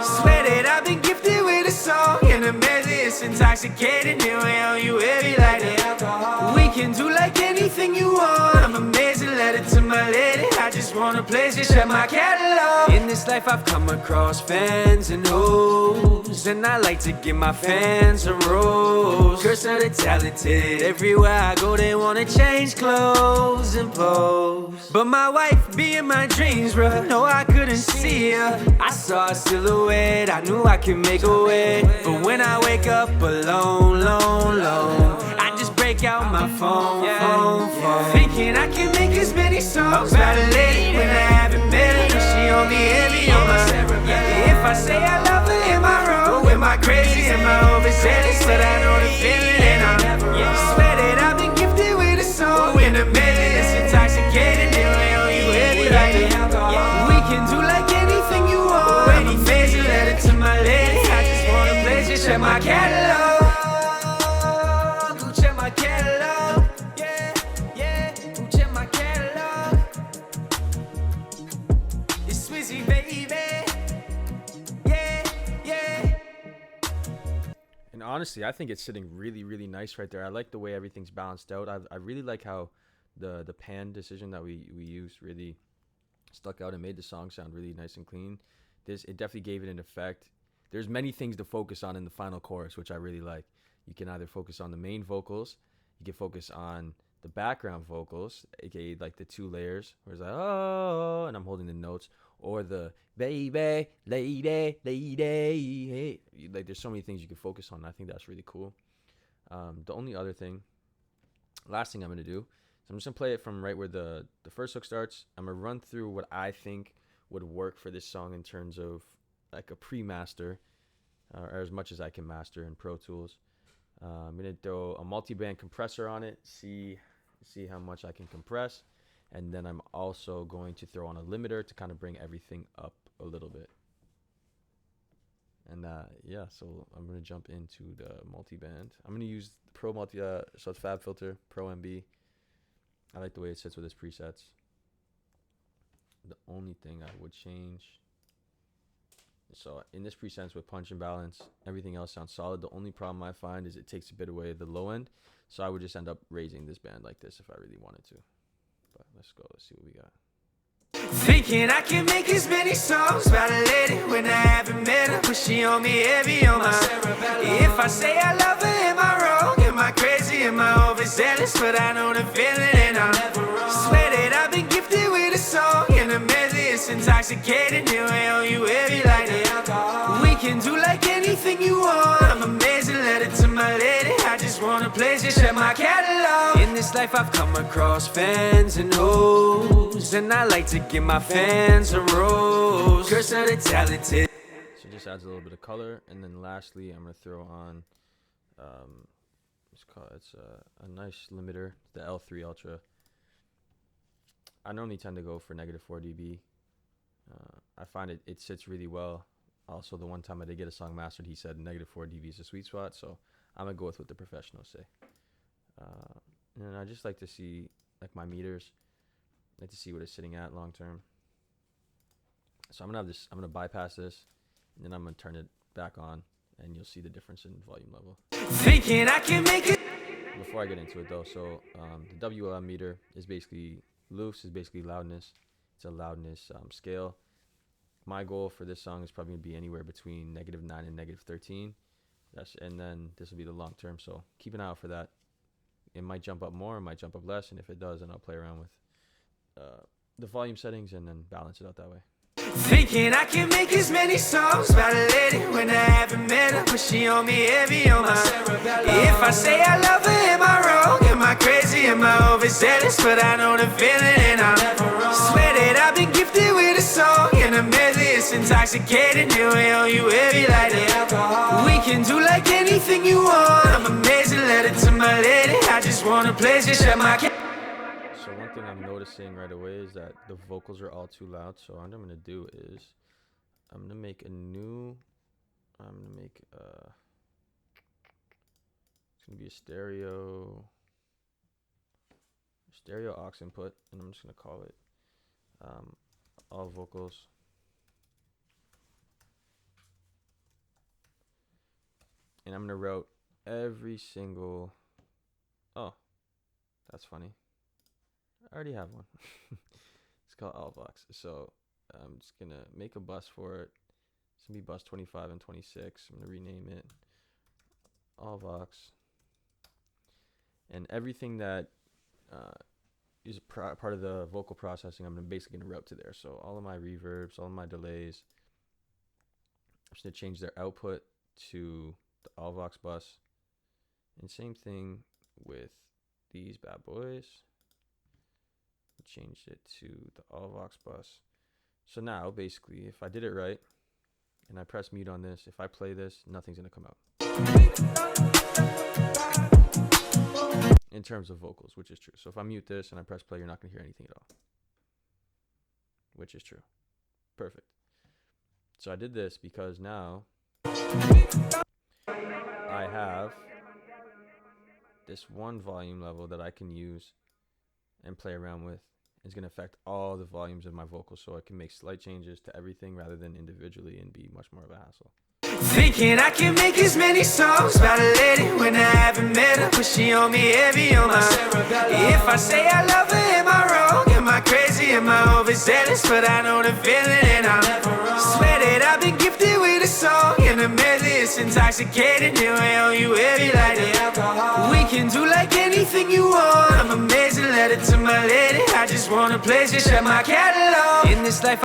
swear that I've been gifted with a song in a medley. It's intoxicating, it way on you heavy like that. We can do like anything you want. I'm amazing, let it to my lady. I just wanna play, just check my catalog. In this life I've come across fans and hoes. And I like to give my fans a rose. Curse of the talented. Everywhere I go, they wanna change clothes and pose. But my wife be in my dreams, bruh. No, I couldn't see her. I saw a silhouette. I knew I could make a way. But when I wake up alone, I just break out my phone. Thinking I can make as many songs about a lady when I haven't met her. But she on me heavy on my If I say I love her, am I wrong? Am I crazy? Am I overzealous? But I know the feeling and I swear that I've been gifted with a song. In a minute, it's intoxicating. It lay on you heavy like we can do like anything you want. Any major letter to my lady. I just wanna place you, check my catalog. Go check my catalog. Yeah, go check my catalog. It's Swizzy, baby. Yeah. And honestly, I think it's sitting really, really nice right there. I like the way everything's balanced out. I really like how the pan decision that we used really stuck out and made the song sound really nice and clean. It definitely gave it an effect. There's many things to focus on in the final chorus, which I really like. You can either focus on the main vocals, you can focus on the background vocals, aka like the two layers, where it's like oh, and I'm holding the notes, or the baby, lady, hey. Like there's so many things you can focus on. I think that's really cool. The only other thing, last thing I'm gonna do, so I'm just gonna play it from right where the first hook starts. I'm gonna run through what I think would work for this song in terms of like a pre-master, or as much as I can master in Pro Tools. I'm gonna throw a multi-band compressor on it, see how much I can compress, and then I'm also going to throw on a limiter to kind of bring everything up a little bit. And so I'm gonna jump into the multi-band. I'm gonna use Pro Multi, so it's FabFilter Pro MB. I like the way it sits with its presets. The only thing I would change, so in this preset with punch and balance, everything else sounds solid. The only problem I find is it takes a bit away at the low end, so I would just end up raising this band like this if I really wanted to. But let's go, let's see what we got. Thinking I can make as many songs about a lady when I haven't met her. But she on me heavy on my If I say I love her, am I wrong? Am I crazy? Am I overzealous? But I know the feeling and I swear that I've been gifted with a song. In a medley, it's intoxicating. It lay on you heavy like that. We can do like anything you want. I'm amazing, letter to my lady. I just wanna place you, check my catalog. In this life I've come across fans and hoes, and I like to give my fans a rose. Curse of the talented. So it just adds a little bit of color, and then lastly I'm gonna throw on it's a nice limiter, the L3 Ultra. I normally tend to go for -4 dB. I find it sits really well. Also, the one time I did get a song mastered, he said -4 dB is a sweet spot, so I'm gonna go with what the professionals say. And I just like to see like my meters. I like to see what it's sitting at long term. So I'm gonna bypass this, and then I'm gonna turn it back on, and you'll see the difference in volume level. Thinking I can make it. Before I get into it though, so the WLM meter is basically loose, is basically loudness. It's a loudness scale. My goal for this song is probably gonna be anywhere between -9 and -13. And then this will be the long term, so keep an eye out for that. It might jump up more, it might jump up less, and if it does, then I'll play around with the volume settings and then balance it out that way. Thinking I can make as many songs about a lady when I haven't met her. But she on me heavy on my If I say I love her, am I wrong? Am I crazy? Am I overzealous? But I know the feeling and I swear that I've been gifted with a song. In a medley, it's intoxicating. It lay on you heavy like that. We can do like anything you want. I'm amazing, letter to my lady. I just wanna place you, shut my So one thing I'm noticing right away is that the vocals are all too loud. So what I'm gonna do is I'm gonna make it's gonna be a stereo aux input, and I'm just gonna call it all vocals. And I'm gonna route every single. Oh, that's funny. I already have one. It's called All Box. So I'm just gonna make a bus for it. It's gonna be bus 25 and 26. I'm gonna rename it Allvox. And everything that is part of the vocal processing, I'm basically gonna route to there. So all of my reverbs, all of my delays, I'm just gonna change their output to the Allvox bus. And same thing with these bad boys. Changed it to the Allvox bus. So now basically, if I did it right and I press mute on this, if I play this, nothing's gonna come out in terms of vocals, which is true. So if I mute this and I press play, you're not gonna hear anything at all, which is true. Perfect. So I did this because now I have this one volume level that I can use and play around with. It's going to affect all the volumes of my vocals, so I can make slight changes to everything rather than individually and be much more of a hassle. Thinking I can make as many songs about a lady when I haven't met her, but she on me heavy on my If I say I love her, am I wrong? Am I crazy? Am I overzealous? But I know the feeling, and I swear that I've been gifted with a song and a medley. It's intoxicating, it way on you heavy like the alcohol. We can do like anything you want. I'm amazing, let it to my lady. I just wanna play, just shut my catalog. In this life,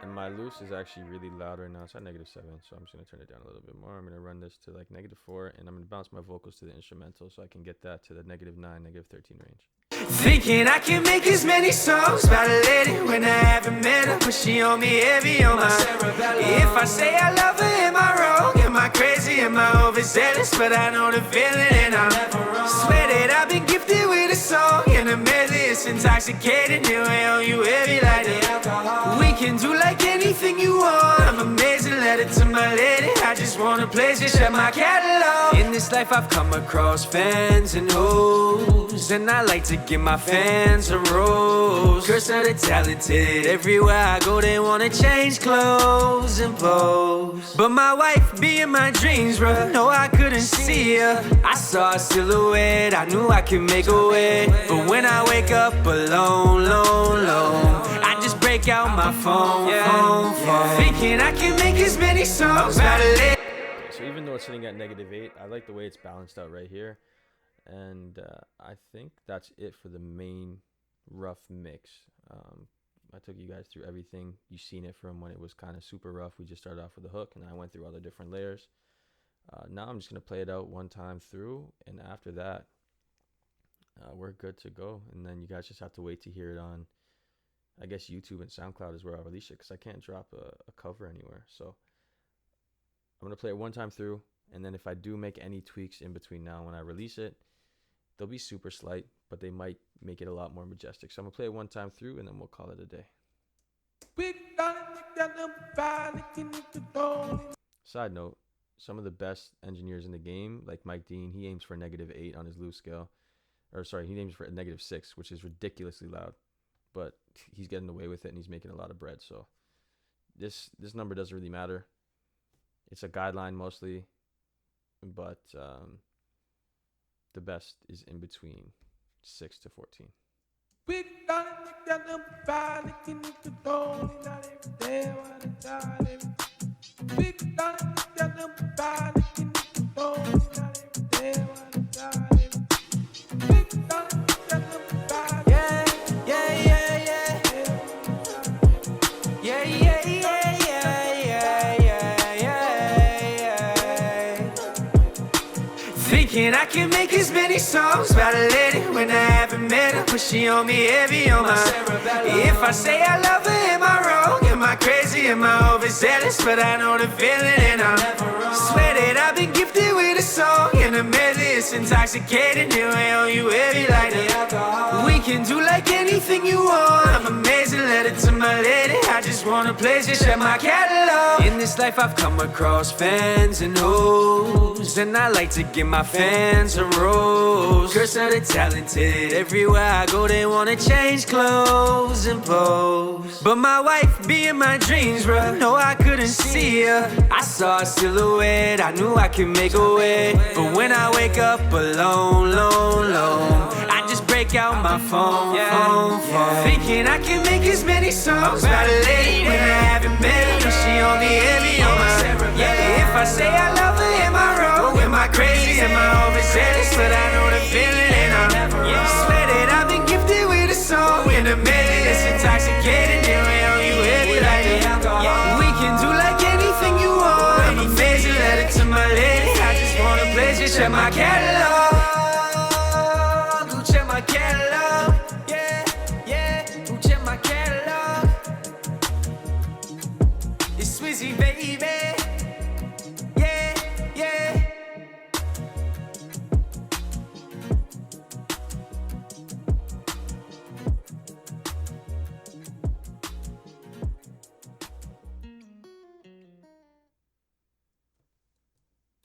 my loose is actually really loud right now. It's at -7, so I'm just going to turn it down a little bit more. I'm going to run this to like -4, and I'm going to bounce my vocals to the instrumental so I can get that to the -9, -13 range. thinking I can make as many songs about a lady when I haven't met her, but she on me heavy on my If I say I love her, am I wrong? Am I crazy? Am I overzealous? But I know the feeling, and I swear that I've been gifted with a song and a medley. It's intoxicating, it way on you heavy like the alcohol. We can do like anything you want. I'm amazing, let it to my lady. I just wanna play, just shut my catalog. In this life I've come across fans and hoes, and I like to give my fans a rose. Curse of the talented, everywhere I go they wanna change clothes and pose. But my wife be in my dreams, bruh, no I couldn't see her. I saw a silhouette, I knew I could make a way. But when I wake up alone, I just break out my phone, thinking I can make as many songs about a lady. So even though it's sitting at -8, I like the way it's balanced out right here. And I think that's it for the main rough mix. I took you guys through everything. You've seen it from when it was kind of super rough. We just started off with the hook, and I went through all the different layers. Now I'm just going to play it out one time through, and after that, we're good to go. And then you guys just have to wait to hear it on, I guess, YouTube and SoundCloud is where I'll release it, because I can't drop a cover anywhere. So I'm going to play it one time through, and then if I do make any tweaks in between now and when I release it, they'll be super slight, but they might make it a lot more majestic. So I'm going to play it one time through, and then we'll call it a day. Side note, some of the best engineers in the game, like Mike Dean, he aims for -8 on his loose scale. Or sorry, he aims for a -6, which is ridiculously loud. But he's getting away with it, and he's making a lot of bread. So this number doesn't really matter. It's a guideline mostly, but the best is in between 6 to 14. Thinking I can make as many songs about a lady when I haven't met her, but she on me heavy on my If I say I love her, am I wrong? Am I crazy? Am I overzealous? But I know the feeling, and I swear that I've been gifted with a song and a medley. It's intoxicating, it way on you heavy like the alcohol. We can do like anything you want. I'm amazing, let it to my lady. I just wanna play, just shut my catalog. In this life I've come across fans and hoes, and I like to give my fans a rose. Curse of the talented, everywhere I go they wanna change clothes and pose. But my wife be in my dreams, bruh, no I couldn't see her. I saw a silhouette, I knew I could make a way. But when I wake up alone, I just break break out my phone, thinking I can make as many songs about a lady when I haven't met her. But she only heavy on my If I say I love her, am I wrong? Am I crazy? Am I overzealous? But I know the feeling, and I swear that I've been gifted with a song in a minute. It's intoxicating, and we on you heavy like alcohol. We can do like anything you want. Any major letter to my lady, I just wanna pleasure, check my catalog.